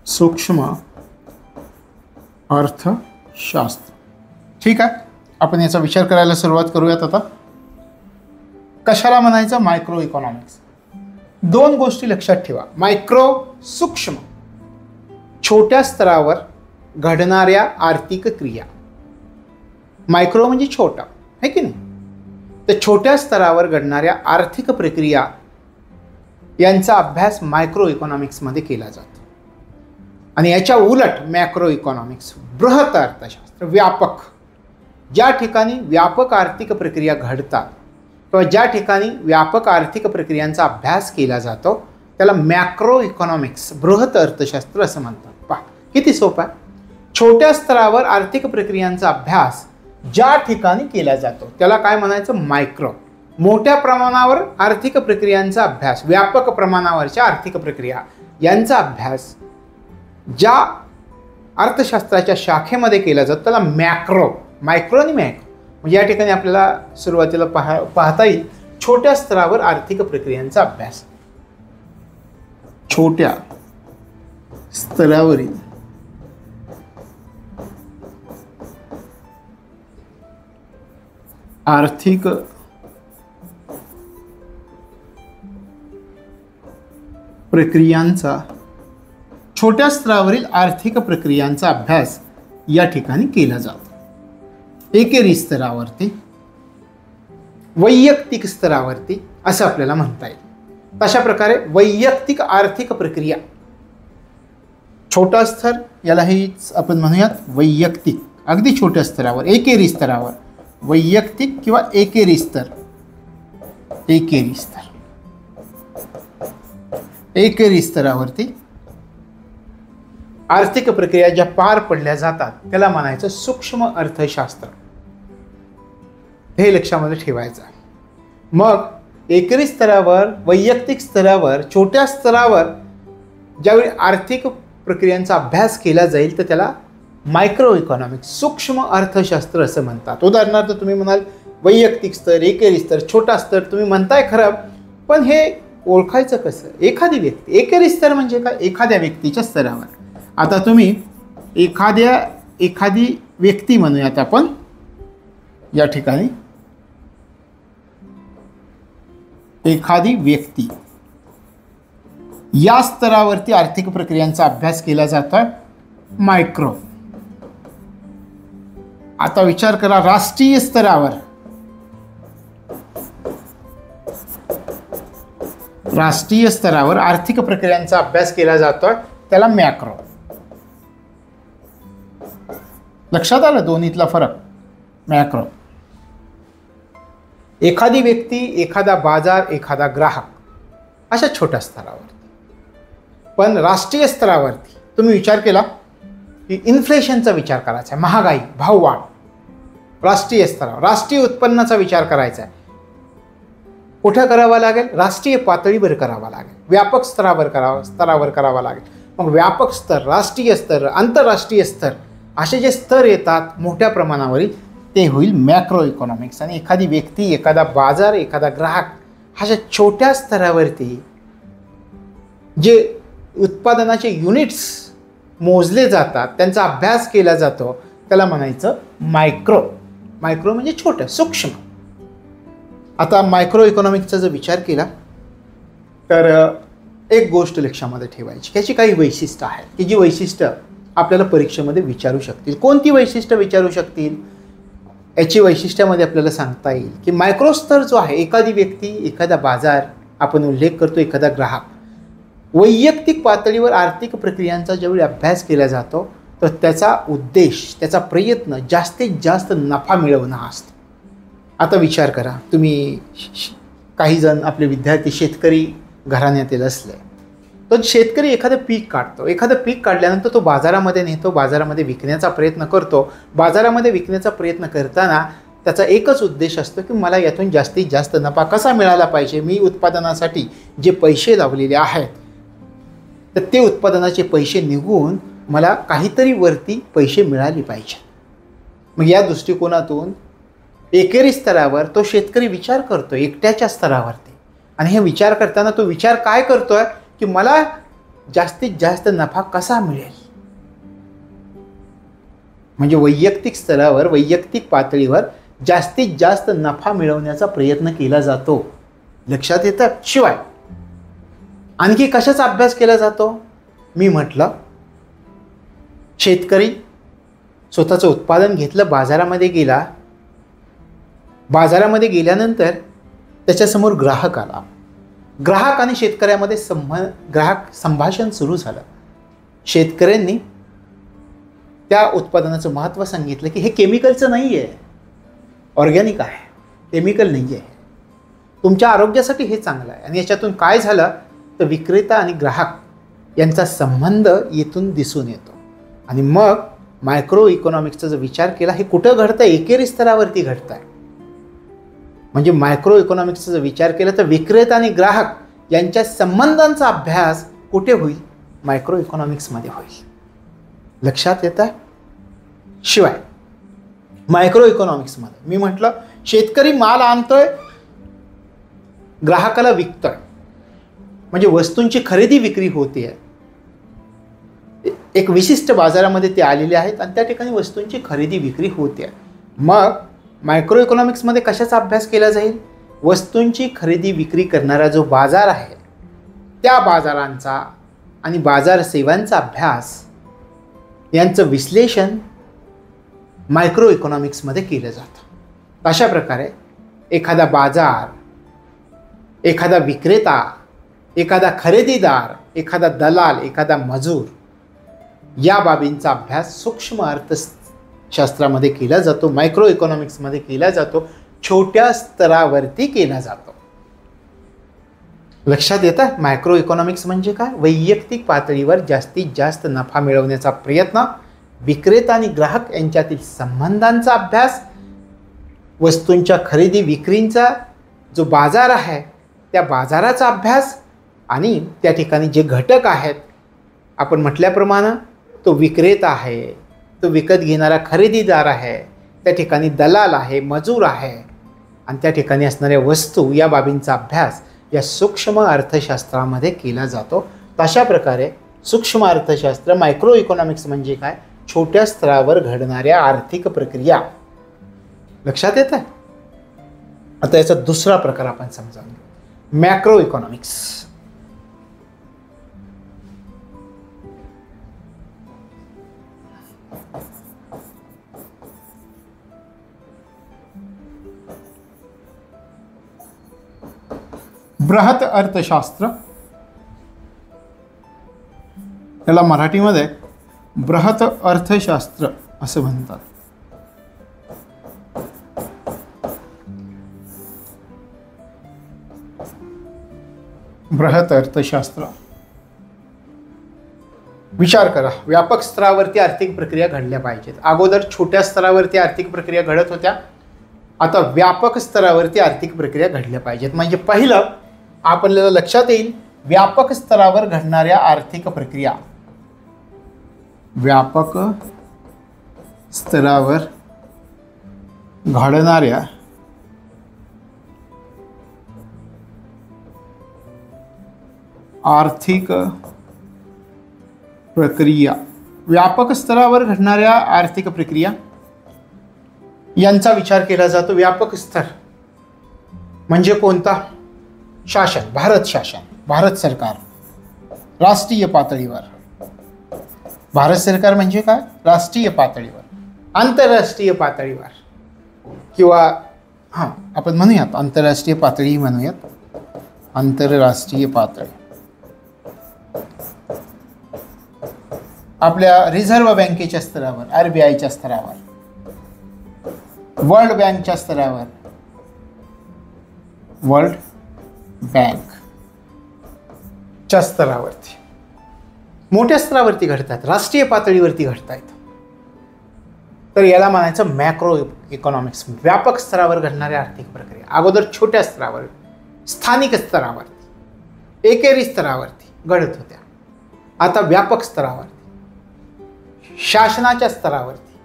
[SPEAKER 1] सूक्ष्म अर्थशास्त्र. ठीक आहे, आपण याचा विचार करायला सुरुवात करूयात. आता कशाला म्हणायचं? Micro economics. दोन गोष्टी लक्षात ठेवा. मायक्रो सूक्ष्म, छोट्या स्तरावर घडणाऱ्या आर्थिक क्रिया. मायक्रो म्हणजे छोटा, है की नाही? तर छोट्या स्तरावर घडणाऱ्या आर्थिक प्रक्रिया यांचा अभ्यास मायक्रो इकॉनॉमिक्समध्ये केला जातो. आणि याच्या उलट मॅक्रो इकॉनॉमिक्स, बृहत अर्थशास्त्र, व्यापक, ज्या ठिकाणी व्यापक आर्थिक प्रक्रिया घडतात किंवा ज्या ठिकाणी व्यापक आर्थिक प्रक्रियांचा अभ्यास केला जातो त्याला मॅक्रो इकॉनॉमिक्स, बृहत अर्थशास्त्र असं म्हणतात. पहा किती सोपं आहे. छोट्या स्तरावर आर्थिक प्रक्रियांचा अभ्यास ज्या ठिकाणी केला जातो त्याला काय म्हणायचं? मायक्रो. मोठ्या प्रमाणावर आर्थिक प्रक्रियांचा अभ्यास, व्यापक प्रमाणावरच्या आर्थिक प्रक्रिया यांचा अभ्यास ज्या अर्थशास्त्राच्या शाखेमध्ये केला जातो त्याला मॅक्रो. मायक्रो आणि मॅक्रो म्हणजे या ठिकाणी आपल्याला सुरुवातीला पाहता येईल छोट्या स्तरावर आर्थिक प्रक्रियांचा अभ्यास. छोट्या स्तरावरील आर्थिक प्रक्रियांचा, छोट्या स्तरावरील आर्थिक प्रक्रियांचा अभ्यास या ठिकाणी केला जातो. एकेरी स्तरावरती, वैयक्तिक स्तरावरती असं आपल्याला म्हणता येईल. अशा प्रकारे वैयक्तिक आर्थिक प्रक्रिया, छोटा स्तर याला हेच आपण म्हणूयात वैयक्तिक. अगदी छोट्या स्तरावर, एकेरी स्तरावर, वैयक्तिक किंवा एकेरी स्तर. एकेरी स्तर, एकेरी स्तरावरती आर्थिक प्रक्रिया ज्या पार पडल्या जातात त्याला म्हणायचं सूक्ष्म अर्थशास्त्र. हे लक्षामध्ये ठेवायचं. मग एकरी स्तरावर, वैयक्तिक स्तरावर, छोट्या स्तरावर ज्यावेळी आर्थिक प्रक्रियांचा अभ्यास केला जाईल तर त्याला मायक्रो इकॉनॉमिक्स, सूक्ष्म अर्थशास्त्र असं म्हणतात. उदाहरणार्थ तुम्ही म्हणाल वैयक्तिक स्तर, एकेरी स्तर, छोटा स्तर, तुम्ही म्हणताय खरं, पण हे ओळखायचं कसं? एखादी व्यक्ती, एकेरी स्तर म्हणजे काय? एखाद्या व्यक्तीच्या स्तरावर. आता तुम्ही एखादी व्यक्ती म्हणूयात आपण या ठिकाणी, एखादी व्यक्ती या स्तरावरती आर्थिक प्रक्रियांचा अभ्यास केला जातो मायक्रो. आता विचार करा राष्ट्रीय स्तरावर, राष्ट्रीय स्तरावर आर्थिक प्रक्रियांचा अभ्यास केला जातोय त्याला मॅक्रो. लक्षात आलं दोन्हीतला फरक? मॅक्रो एखादी व्यक्ती, एखादा बाजार, एखादा ग्राहक अशा छोट्या स्तरावरती. पण राष्ट्रीय स्तरावरती तुम्ही विचार केला की इन्फ्लेशनचा विचार करायचा आहे, महागाई, भाववाढ. राष्ट्रीय स्तरावर राष्ट्रीय उत्पन्नाचा विचार करायचा आहे. कुठे करावा लागेल? राष्ट्रीय पातळीवर करावा लागेल, व्यापक स्तरावर करावा लागेल. मग व्यापक स्तर, राष्ट्रीय स्तर, आंतरराष्ट्रीय स्तर असे जे स्तर येतात मोठ्या प्रमाणावरील ते होईल मॅक्रो इकॉनॉमिक्स. आणि एखादी व्यक्ती, एखादा बाजार, एखादा ग्राहक अशा छोट्या स्तरावरती जे उत्पादनाचे युनिट्स मोजले जातात, त्यांचा अभ्यास केला जातो, त्याला म्हणायचं मायक्रो. मायक्रो म्हणजे छोटं, सूक्ष्म. आता मायक्रो इकॉनॉमिक्सचा जर विचार केला तर एक गोष्ट लक्षामध्ये ठेवायची, त्याची काही वैशिष्ट्य आहेत की जी वैशिष्ट्य आपल्याला परीक्षेमध्ये विचारू शकतील. कोणती वैशिष्ट्य विचारू शकतील? याची वैशिष्ट्यामध्ये आपल्याला सांगता येईल की मायक्रो स्तर जो आहे, एखादी व्यक्ती, एखादा बाजार, आपण उल्लेख करतो एखादा ग्राहक, वैयक्तिक पातळीवर आर्थिक प्रक्रियांचा ज्यावेळी अभ्यास केला जातो तर त्याचा उद्देश, त्याचा प्रयत्न जास्तीत जास्त नफा मिळवणं असतो. आता विचार करा, तुम्ही काही जण आपले विद्यार्थी शेतकरी घराण्यातील असले तर शेतकरी एखादं पीक काढतो, एखादं पीक काढल्यानंतर तो बाजारामध्ये नेतो, बाजारामध्ये विकण्याचा प्रयत्न करतो. बाजारामध्ये विकण्याचा प्रयत्न करताना त्याचा एकच उद्देश असतो की मला यातून जास्तीत जास्त नफा कसा मिळाला पाहिजे. मी उत्पादनासाठी जे पैसे लावलेले आहेत तर ते उत्पादनाचे पैसे निघून मला काहीतरी वरती पैसे मिळाले पाहिजे. मग या दृष्टिकोनातून एकेरी स्तरावर तो शेतकरी विचार करतो, एकट्याच्या स्तरावरती. आणि हे विचार करताना तो विचार काय करतोय की मला जास्तीत जास्त नफा कसा मिळेल. म्हणजे वैयक्तिक स्तरावर, वैयक्तिक पातळीवर जास्तीत जास्त नफा मिळवण्याचा प्रयत्न केला जातो. लक्षात येतं? शिवाय आणखी कशाचा अभ्यास केला जातो? मी म्हटलं शेतकरी स्वतःचं उत्पादन घेतलं, बाजारामध्ये गेला, बाजारामध्ये गेल्यानंतर त्याच्यासमोर ग्राहक आला, ग्राहक आणि शेतकऱ्यामध्ये ग्राहक संभाषण सुरू झालं. शेतकऱ्यांनी त्या उत्पादनाचं महत्त्व सांगितलं की हे केमिकलचं नाही आहे, ऑर्गॅनिक आहे, केमिकल नाही आहे, तुमच्या आरोग्यासाठी हे चांगलं आहे. आणि याच्यातून काय झालं तर विक्रेता आणि ग्राहक यांचा संबंध येथून दिसून येतो. आणि मग मायक्रो इकॉनॉमिक्सचा जर विचार केला, हे कुठं घडतं? एकेरी स्तरावरती घडतं आहे. म्हणजे मायक्रो इकॉनॉमिक्सचा जर विचार केला तर विक्रेता आणि ग्राहक यांच्या संबंधांचा अभ्यास कुठे होईल? मायक्रो इकॉनॉमिक्समध्ये होईल. लक्षात येतं? शिवाय मायक्रो इकॉनॉमिक्समध्ये मी म्हटलं शेतकरी माल आणतोय, ग्राहकाला विकतोय, म्हणजे वस्तूंची खरेदी विक्री होते आहे. एक विशिष्ट बाजारामध्ये ते आलेले आहेत आणि त्या ठिकाणी वस्तूंची खरेदी विक्री होते आहे. मग मायक्रो इकॉनॉमिक्समध्ये कशाचा अभ्यास केला जाईल? वस्तूंची खरेदी विक्री करणारा जो बाजार आहे त्या बाजारांचा आणि बाजार सेवांचा अभ्यास यांचं विश्लेषण मायक्रो इकॉनॉमिक्समध्ये केलं जातं. अशा प्रकारे एखादा बाजार, एखादा विक्रेता, एखादा खरेदीदार, एखादा दलाल, एखादा मजूर या बाबींचा अभ्यास सूक्ष्म अर्थशास्त्रामध्ये केला जातो, मायक्रो इकॉनॉमिक्समध्ये केला जातो, छोट्या स्तरावरती केला जातो. लक्षात येतं? मायक्रो इकॉनॉमिक्स म्हणजे काय? वैयक्तिक पातळीवर जास्तीत जास्त नफा मिळवण्याचा प्रयत्न, विक्रेता आणि ग्राहक यांच्यातील संबंधांचा अभ्यास, वस्तूंच्या खरेदी विक्रींचा जो बाजार आहे त्या बाजाराचा अभ्यास आणि त्या ठिकाणी जे घटक आहेत, आपण म्हटल्याप्रमाणे तो विक्रेता आहे, तो विकत घेणारा खरेदीदार आहे, त्या ठिकाणी दलाल आहे, मजूर आहे आणि त्या ठिकाणी असणाऱ्या वस्तू, या बाबींचा अभ्यास या सूक्ष्म अर्थशास्त्रामध्ये केला जातो. तशा प्रकारे सूक्ष्म अर्थशास्त्र, मायक्रो इकॉनॉमिक्स म्हणजे काय, छोट्या स्तरावर घडणाऱ्या आर्थिक प्रक्रिया. लक्षात येत आहे? आता याचा दुसरा प्रकार आपण समजावून घेऊ, मॅक्रो इकॉनॉमिक्स. बृहत अर्थशास्त्र, याला मराठीमध्ये बृहत अर्थशास्त्र असं म्हणतात. बृहत अर्थशास्त्र. विचार करा, व्यापक स्तरावरती आर्थिक प्रक्रिया घडल्या पाहिजेत. अगोदर छोट्या स्तरावरती आर्थिक प्रक्रिया घडत होत्या, आता व्यापक स्तरावरती आर्थिक प्रक्रिया घडल्या पाहिजेत. म्हणजे पहिलं आपल्याला लक्षात येईल, व्यापक स्तरावर घडणाऱ्या आर्थिक प्रक्रिया, व्यापक स्तरावर घडणाऱ्या आर्थिक प्रक्रिया, व्यापक स्तरावर घडणाऱ्या आर्थिक प्रक्रिया यांचा विचार केला जातो. व्यापक स्तर म्हणजे कोणता? शासन, भारत शासन, भारत सरकार, राष्ट्रीय पातळीवर. भारत सरकार म्हणजे काय? राष्ट्रीय पातळीवर. आंतरराष्ट्रीय पातळीवर किंवा आपण म्हणूयात आंतरराष्ट्रीय पातळी म्हणूयात, आंतरराष्ट्रीय पातळी. आपल्या रिझर्व्ह बँकेच्या स्तरावर, RBIच्या स्तरावर, वर्ल्ड बँकच्या स्तरावर, वर्ल्ड बँकच्या स्तरावरती, मोठ्या स्तरावरती घडतात, राष्ट्रीय पातळीवरती घडतायत. तर याला म्हणायचं मॅक्रो इकॉनॉमिक्स, व्यापक स्तरावर घडणाऱ्या आर्थिक प्रक्रिया. अगोदर छोट्या स्तरावर, स्थानिक स्तरावरती, एकेरी स्तरावरती घडत होत्या, आता व्यापक स्तरावरती, शासनाच्या स्तरावरती,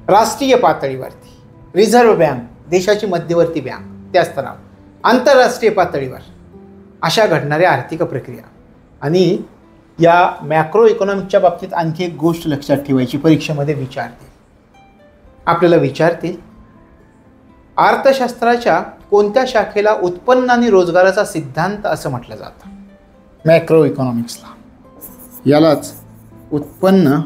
[SPEAKER 1] राष्ट्रीय पातळीवरती, रिझर्व्ह बँक, देशाची मध्यवर्ती बँक, त्या स्तरावर, आंतरराष्ट्रीय पातळीवर अशा घडणाऱ्या आर्थिक प्रक्रिया. आणि या मॅक्रो इकॉनॉमिकच्या बाबतीत आणखी एक गोष्ट लक्षात ठेवायची, परीक्षेमध्ये विचारते, आपल्याला विचारते, अर्थशास्त्राच्या कोणत्या शाखेला उत्पन्न आणि रोजगाराचा सिद्धांत असं म्हटलं जातं? मॅक्रो इकॉनॉमिक्सला. यालाच उत्पन्न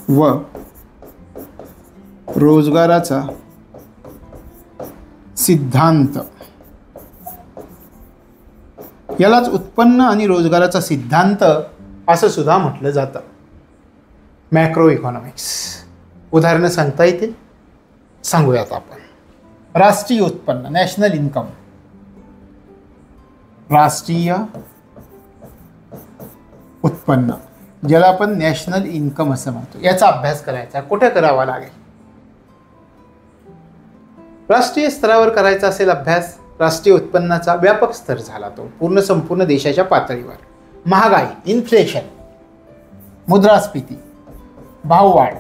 [SPEAKER 1] व रोजगाराचा सिद्धांत, यालाच उत्पन्न आणि रोजगाराचा सिद्धांत असं सुद्धा म्हटलं जातं. Macro economics. उदाहरणं सांगता येतील? सांगूयात आपण. राष्ट्रीय उत्पन्न, नॅशनल इन्कम, राष्ट्रीय उत्पन्न, ज्याला आपण नॅशनल इन्कम असं म्हणतो, याचा अभ्यास करायचा. कुठे करावा लागेल? राष्ट्रीय स्तरावर करायचा असेल अभ्यास. राष्ट्रीय उत्पन्नाचा व्यापक स्तर झाला तो पूर्ण संपूर्ण देशाच्या पातळीवर. महागाई, इन्फ्लेशन, मुद्रास्फीती, भाववाढ,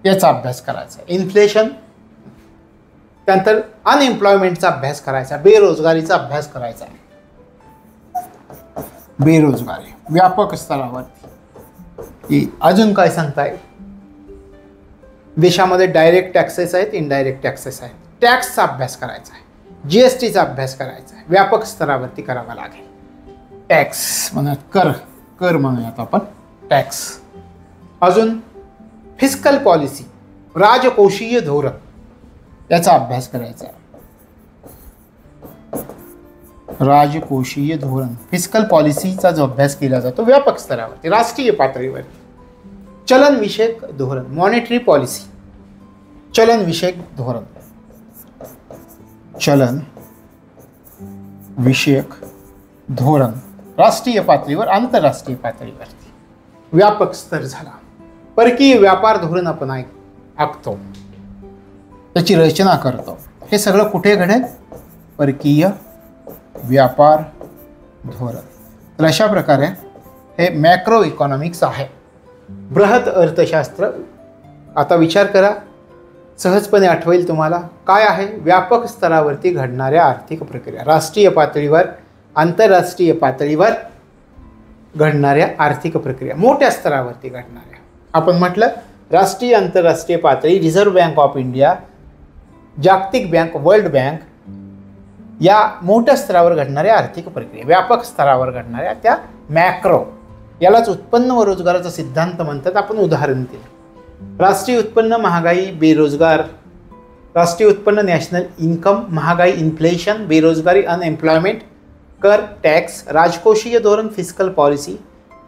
[SPEAKER 1] याचा अभ्यास करायचा. इन्फ्लेशन, त्यानंतर अनएम्प्लॉयमेंटचा अभ्यास करायचा, बेरोजगारीचा अभ्यास करायचा. बेरोजगारी व्यापक स्तरावरती. अजून काय सांगताय? देशामध्ये डायरेक्ट टॅक्सेस आहेत, इनडायरेक्ट टॅक्सेस आहेत, टॅक्सचा अभ्यास करायचा आहे, GSTचा अभ्यास करायचा आहे, व्यापक स्तरावरती करावा लागेल. टॅक्स म्हणूयात, कर म्हणूयात आपण, टॅक्स. अजून फिस्कल पॉलिसी, राजकोषीय धोरण, याचा अभ्यास करायचा आहे. राजकोषीय धोरण, फिस्कल पॉलिसीचा जो अभ्यास केला जातो व्यापक स्तरावरती, राष्ट्रीय पातळीवरती. चलनविषयक धोरण, मॉनेटरी पॉलिसी, चलनविषयक धोरण, चलन विषयक धोरण, राष्ट्रीय पातळीवर, आंतरराष्ट्रीय पातळीवरती. व्यापक स्तर झाला. परकीय व्यापार धोरण आपण आखतो, त्याची रचना करतो. हे सगळं कुठे घडेल? परकीय व्यापार धोरण. तर अशा प्रकारे हे मॅक्रो इकॉनॉमिक्स आहे, बृहत अर्थशास्त्र. आता विचार करा, सहजपणे आठवेल तुम्हाला. काय आहे? व्यापक स्तरावरती घडणाऱ्या आर्थिक प्रक्रिया, राष्ट्रीय पातळीवर, आंतरराष्ट्रीय पातळीवर घडणाऱ्या आर्थिक प्रक्रिया, मोठ्या स्तरावरती घडणाऱ्या. आपण म्हटलं राष्ट्रीय आंतरराष्ट्रीय पातळी, रिझर्व्ह बँक ऑफ इंडिया, जागतिक बँक, वर्ल्ड बँक, या मोठ्या स्तरावर घडणाऱ्या आर्थिक प्रक्रिया, व्यापक स्तरावर घडणाऱ्या त्या मॅक्रो. यालाच उत्पन्न व रोजगाराचा सिद्धांत म्हणतात. आपण उदाहरण दिलं. राष्ट्रीय उत्पन्न, महागाई, बेरोजगार. राष्ट्रीय उत्पन्न, नॅशनल इन्कम, महागाई, इन्फ्लेशन, बेरोजगारी, अनएम्प्लॉयमेंट, कर, टॅक्स, राजकोषीय धोरण, फिस्कल पॉलिसी,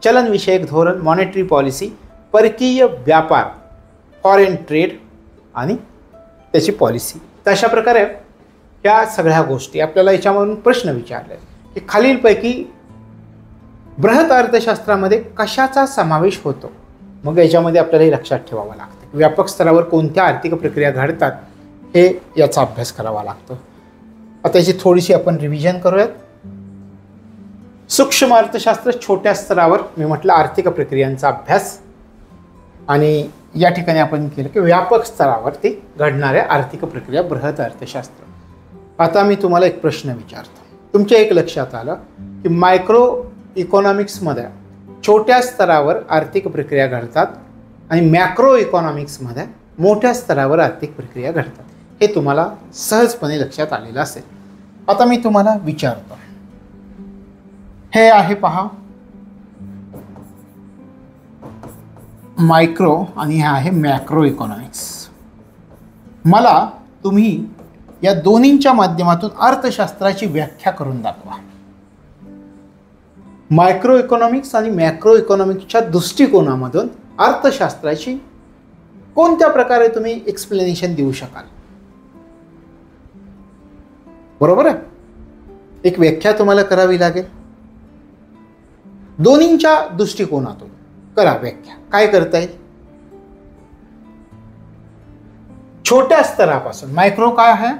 [SPEAKER 1] चलनविषयक धोरण, मॉनेटरी पॉलिसी, परकीय व्यापार, फॉरेन ट्रेड आणि त्याची पॉलिसी. तर अशा प्रकारे या सगळ्या गोष्टी आपल्याला याच्यामधून प्रश्न विचारले की खालीलपैकी बृहत अर्थशास्त्रामध्ये कशाचा समावेश होतो. मग याच्यामध्ये आपल्याला हे लक्षात ठेवावं लागतं, व्यापक स्तरावर कोणत्या आर्थिक प्रक्रिया घडतात हे याचा अभ्यास करावा लागतो. आता याची थोडीशी आपण रिव्हिजन करूयात. सूक्ष्म अर्थशास्त्र, छोट्या स्तरावर मी म्हटलं आर्थिक प्रक्रियांचा अभ्यास. आणि या ठिकाणी आपण केलं की व्यापक स्तरावरती घडणाऱ्या आर्थिक प्रक्रिया, बृहत अर्थशास्त्र. आता मी तुम्हाला एक प्रश्न विचारतो. तुमच्या एक लक्षात आलं की मायक्रो इकॉनॉमिक्समध्ये छोट्या स्तरावर आर्थिक प्रक्रिया घडतात आणि मॅक्रो इकॉनॉमिक्समध्ये मोठ्या स्तरावर आर्थिक प्रक्रिया घडतात. हे तुम्हाला सहजपणे लक्षात आलेलं असेल. आता मी तुम्हाला विचारतो, हे आहे पहा मायक्रो आणि हे आहे मॅक्रो इकॉनॉमिक्स. मला तुम्ही या दोन्हींच्या माध्यमातून अर्थशास्त्राची व्याख्या करून दाखवा. मायक्रो इकॉनॉमिक्स आणि मॅक्रो इकॉनॉमिक्सच्या दृष्टिकोनामधून अर्थशास्त्राची कोणत्या प्रकारे तुम्ही एक्सप्लेनेशन देऊ शकाल? बरोबर आहे, एक व्याख्या तुम्हाला करावी लागेल. दोन्हींच्या दृष्टिकोनातून करा व्याख्या. काय करता येईल? छोट्या स्तरापासून मायक्रो काय आहे?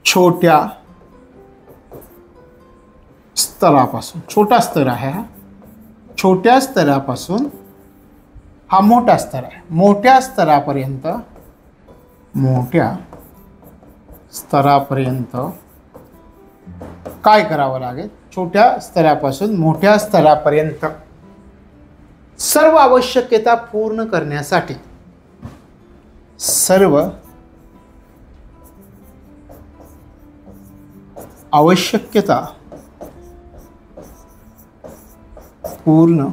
[SPEAKER 1] छोट्या स्तरापासून, छोटा स्तर आहे हा. छोट्या स्तरापासून हा मोठा स्तर आहे. मोठ्या स्तरापर्यंत, मोठ्या स्तरापर्यंत काय करावं लागेल? छोट्या स्तरापासून मोठ्या स्तरापर्यंत सर्व आवश्यकता पूर्ण करण्यासाठी, सर्व आवश्यकता पूर्ण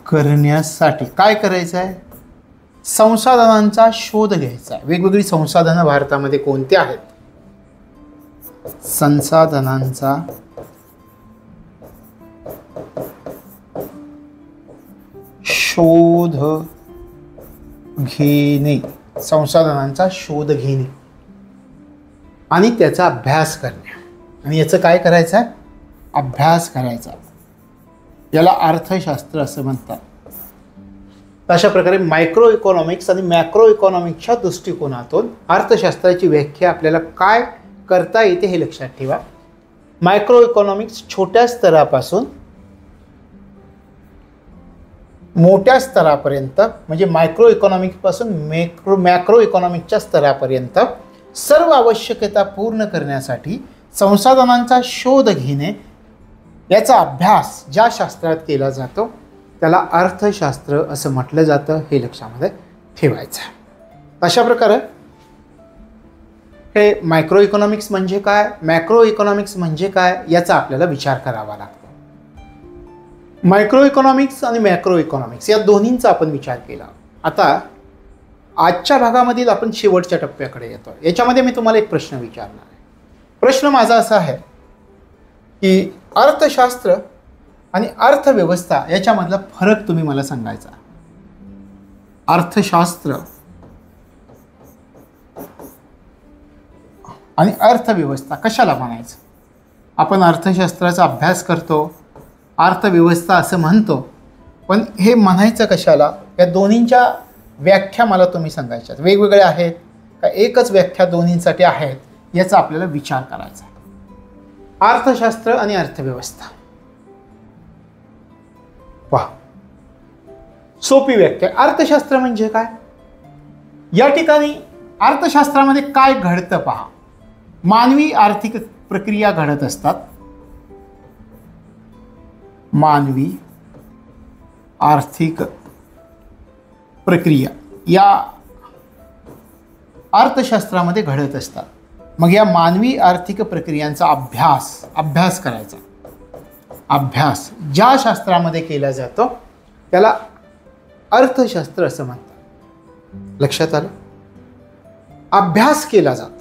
[SPEAKER 1] करण्यासाठी काय करायचं आहे? संसाधनांचा शोध घ्यायचा आहे. वेगवेगळी संसाधनं भारतामध्ये कोणती आहेत? संसाधनांचा शोध घेणे, संसाधनांचा शोध घेणे आणि त्याचा अभ्यास करणे. आणि याचं काय करायचं आहे? अभ्यास करायचा. याला अर्थशास्त्र असं म्हणतात. अशा प्रकारे मायक्रो इकॉनॉमिक्स आणि मॅक्रो इकॉनॉमिक्सच्या दृष्टिकोनातून अर्थशास्त्राची व्याख्या आपल्याला काय करता येते हे लक्षात ठेवा. मायक्रो इकॉनॉमिक्स छोट्या स्तरापासून मोठ्या स्तरापर्यंत, म्हणजे मायक्रो इकॉनॉमिक्सपासून मॅक्रो इकॉनॉमिक्सच्या स्तरापर्यंत सर्व आवश्यकता पूर्ण करण्यासाठी संसाधनांचा शोध घेणे, याचा अभ्यास ज्या शास्त्रात केला जातो त्याला अर्थशास्त्र असं म्हटलं जातं. हे लक्षामध्ये ठेवायचं आहे. अशा प्रकारे हे मायक्रो इकॉनॉमिक्स म्हणजे काय, मॅक्रो इकॉनॉमिक्स म्हणजे काय, याचा आपल्याला विचार करावा लागतो. मायक्रो इकॉनॉमिक्स आणि मॅक्रो इकॉनॉमिक्स या दोन्हींचा आपण विचार केला. आता आजच्या भागामधील आपण शेवटच्या टप्प्याकडे येतो. याच्यामध्ये मी तुम्हाला एक प्रश्न विचारणार आहे. प्रश्न माझा असा आहे की अर्थशास्त्र आणि अर्थव्यवस्था याच्यामधला फरक तुम्ही मला सांगायचा. अर्थशास्त्र आणि अर्थव्यवस्था कशाला म्हणायचं? आपण अर्थशास्त्राचा अभ्यास करतो, अर्थव्यवस्था असं म्हणतो, पण हे म्हणायचं कशाला? या दोन्हींच्या व्याख्या मला तुम्ही सांगायच्यात. वेगवेगळ्या आहेत का एकच व्याख्या दोन्हींसाठी आहेत, याचा आपल्याला विचार करायचा आहे. अर्थशास्त्र आणि अर्थव्यवस्था पहा, सोपी व्याख्या. अर्थशास्त्र म्हणजे काय? या ठिकाणी अर्थशास्त्रामध्ये काय घडतं पहा. मानवी आर्थिक प्रक्रिया घडत असतात. मानवी आर्थिक प्रक्रिया या अर्थशास्त्रामध्ये घडत असतात. मग या मानवी आर्थिक प्रक्रियांचा अभ्यास करायचा. अभ्यास ज्या शास्त्रामध्ये केला जातो त्याला अर्थशास्त्र असं म्हणतात. लक्षात आलं? अभ्यास केला जातो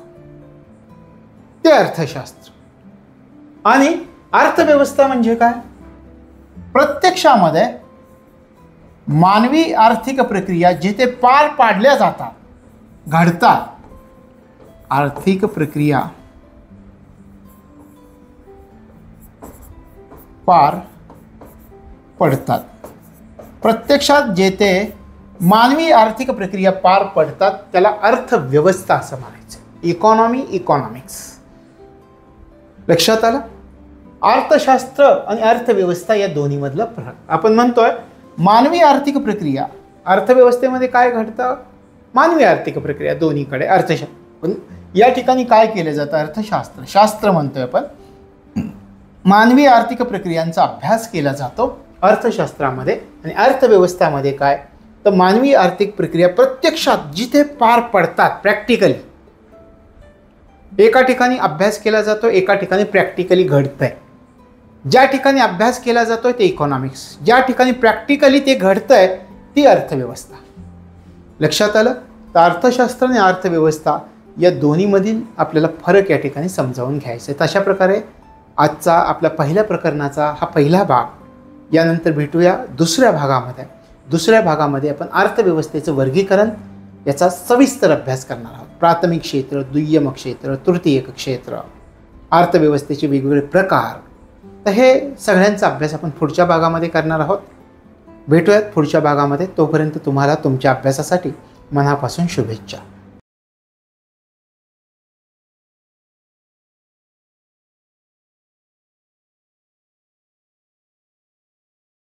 [SPEAKER 1] ते अर्थशास्त्र. आणि अर्थव्यवस्था म्हणजे काय? प्रत्यक्षामध्ये मानवी आर्थिक प्रक्रिया जिथे पार पाडल्या जातात, घडतात, आर्थिक प्रक्रिया पार पडतात. प्रत्यक्षात जेथे मानवी आर्थिक प्रक्रिया पार पडतात त्याला अर्थव्यवस्था असं म्हणायचं. इकॉनॉमिक्स. लक्षात आलं? अर्थशास्त्र आणि अर्थव्यवस्था या दोन्हीमधला फरक. आपण म्हणतोय मानवी आर्थिक प्रक्रिया, अर्थव्यवस्थेमध्ये काय घडतं? मानवी आर्थिक प्रक्रिया दोन्हीकडे अर्थशास्त्र. पण या ठिकाणी काय केलं जातं? शास्त्र म्हणतोय आपण. मानवी आर्थिक प्रक्रियांचा अभ्यास केला जातो अर्थशास्त्रामध्ये. आणि अर्थव्यवस्थामध्ये काय? तर मानवी आर्थिक प्रक्रिया प्रत्यक्षात जिथे पार पडतात, प्रॅक्टिकली एका ठिकाणी अभ्यास केला जातो, एका ठिकाणी प्रॅक्टिकली घडतंय. ज्या ठिकाणी अभ्यास केला जातो ते इकॉनॉमिक्स, ज्या ठिकाणी प्रॅक्टिकली ते घडतंय ती अर्थव्यवस्था. लक्षात आलं? तर अर्थशास्त्र आणि अर्थव्यवस्था या दोन्हीमधील आपल्याला फरक या ठिकाणी समजावून घ्यायचा आहे. तशा प्रकारे आजचा आपल्या पहिल्या प्रकरणाचा हा पहिला भाग. यानंतर भेटूया दुसऱ्या भागामध्ये. दुसऱ्या भागामध्ये आपण अर्थव्यवस्थेचं वर्गीकरण याचा सविस्तर अभ्यास करणार आहोत. प्राथमिक क्षेत्र, दुय्यम क्षेत्र, तृतीयक क्षेत्र, अर्थव्यवस्थेचे वेगवेगळे प्रकार. तर हे सगळ्यांचा अभ्यास आपण पुढच्या भागामध्ये करणार आहोत. भेटूयात पुढच्या भागामध्ये. तोपर्यंत तुम्हाला तुमच्या अभ्यासासाठी मनापासून शुभेच्छा.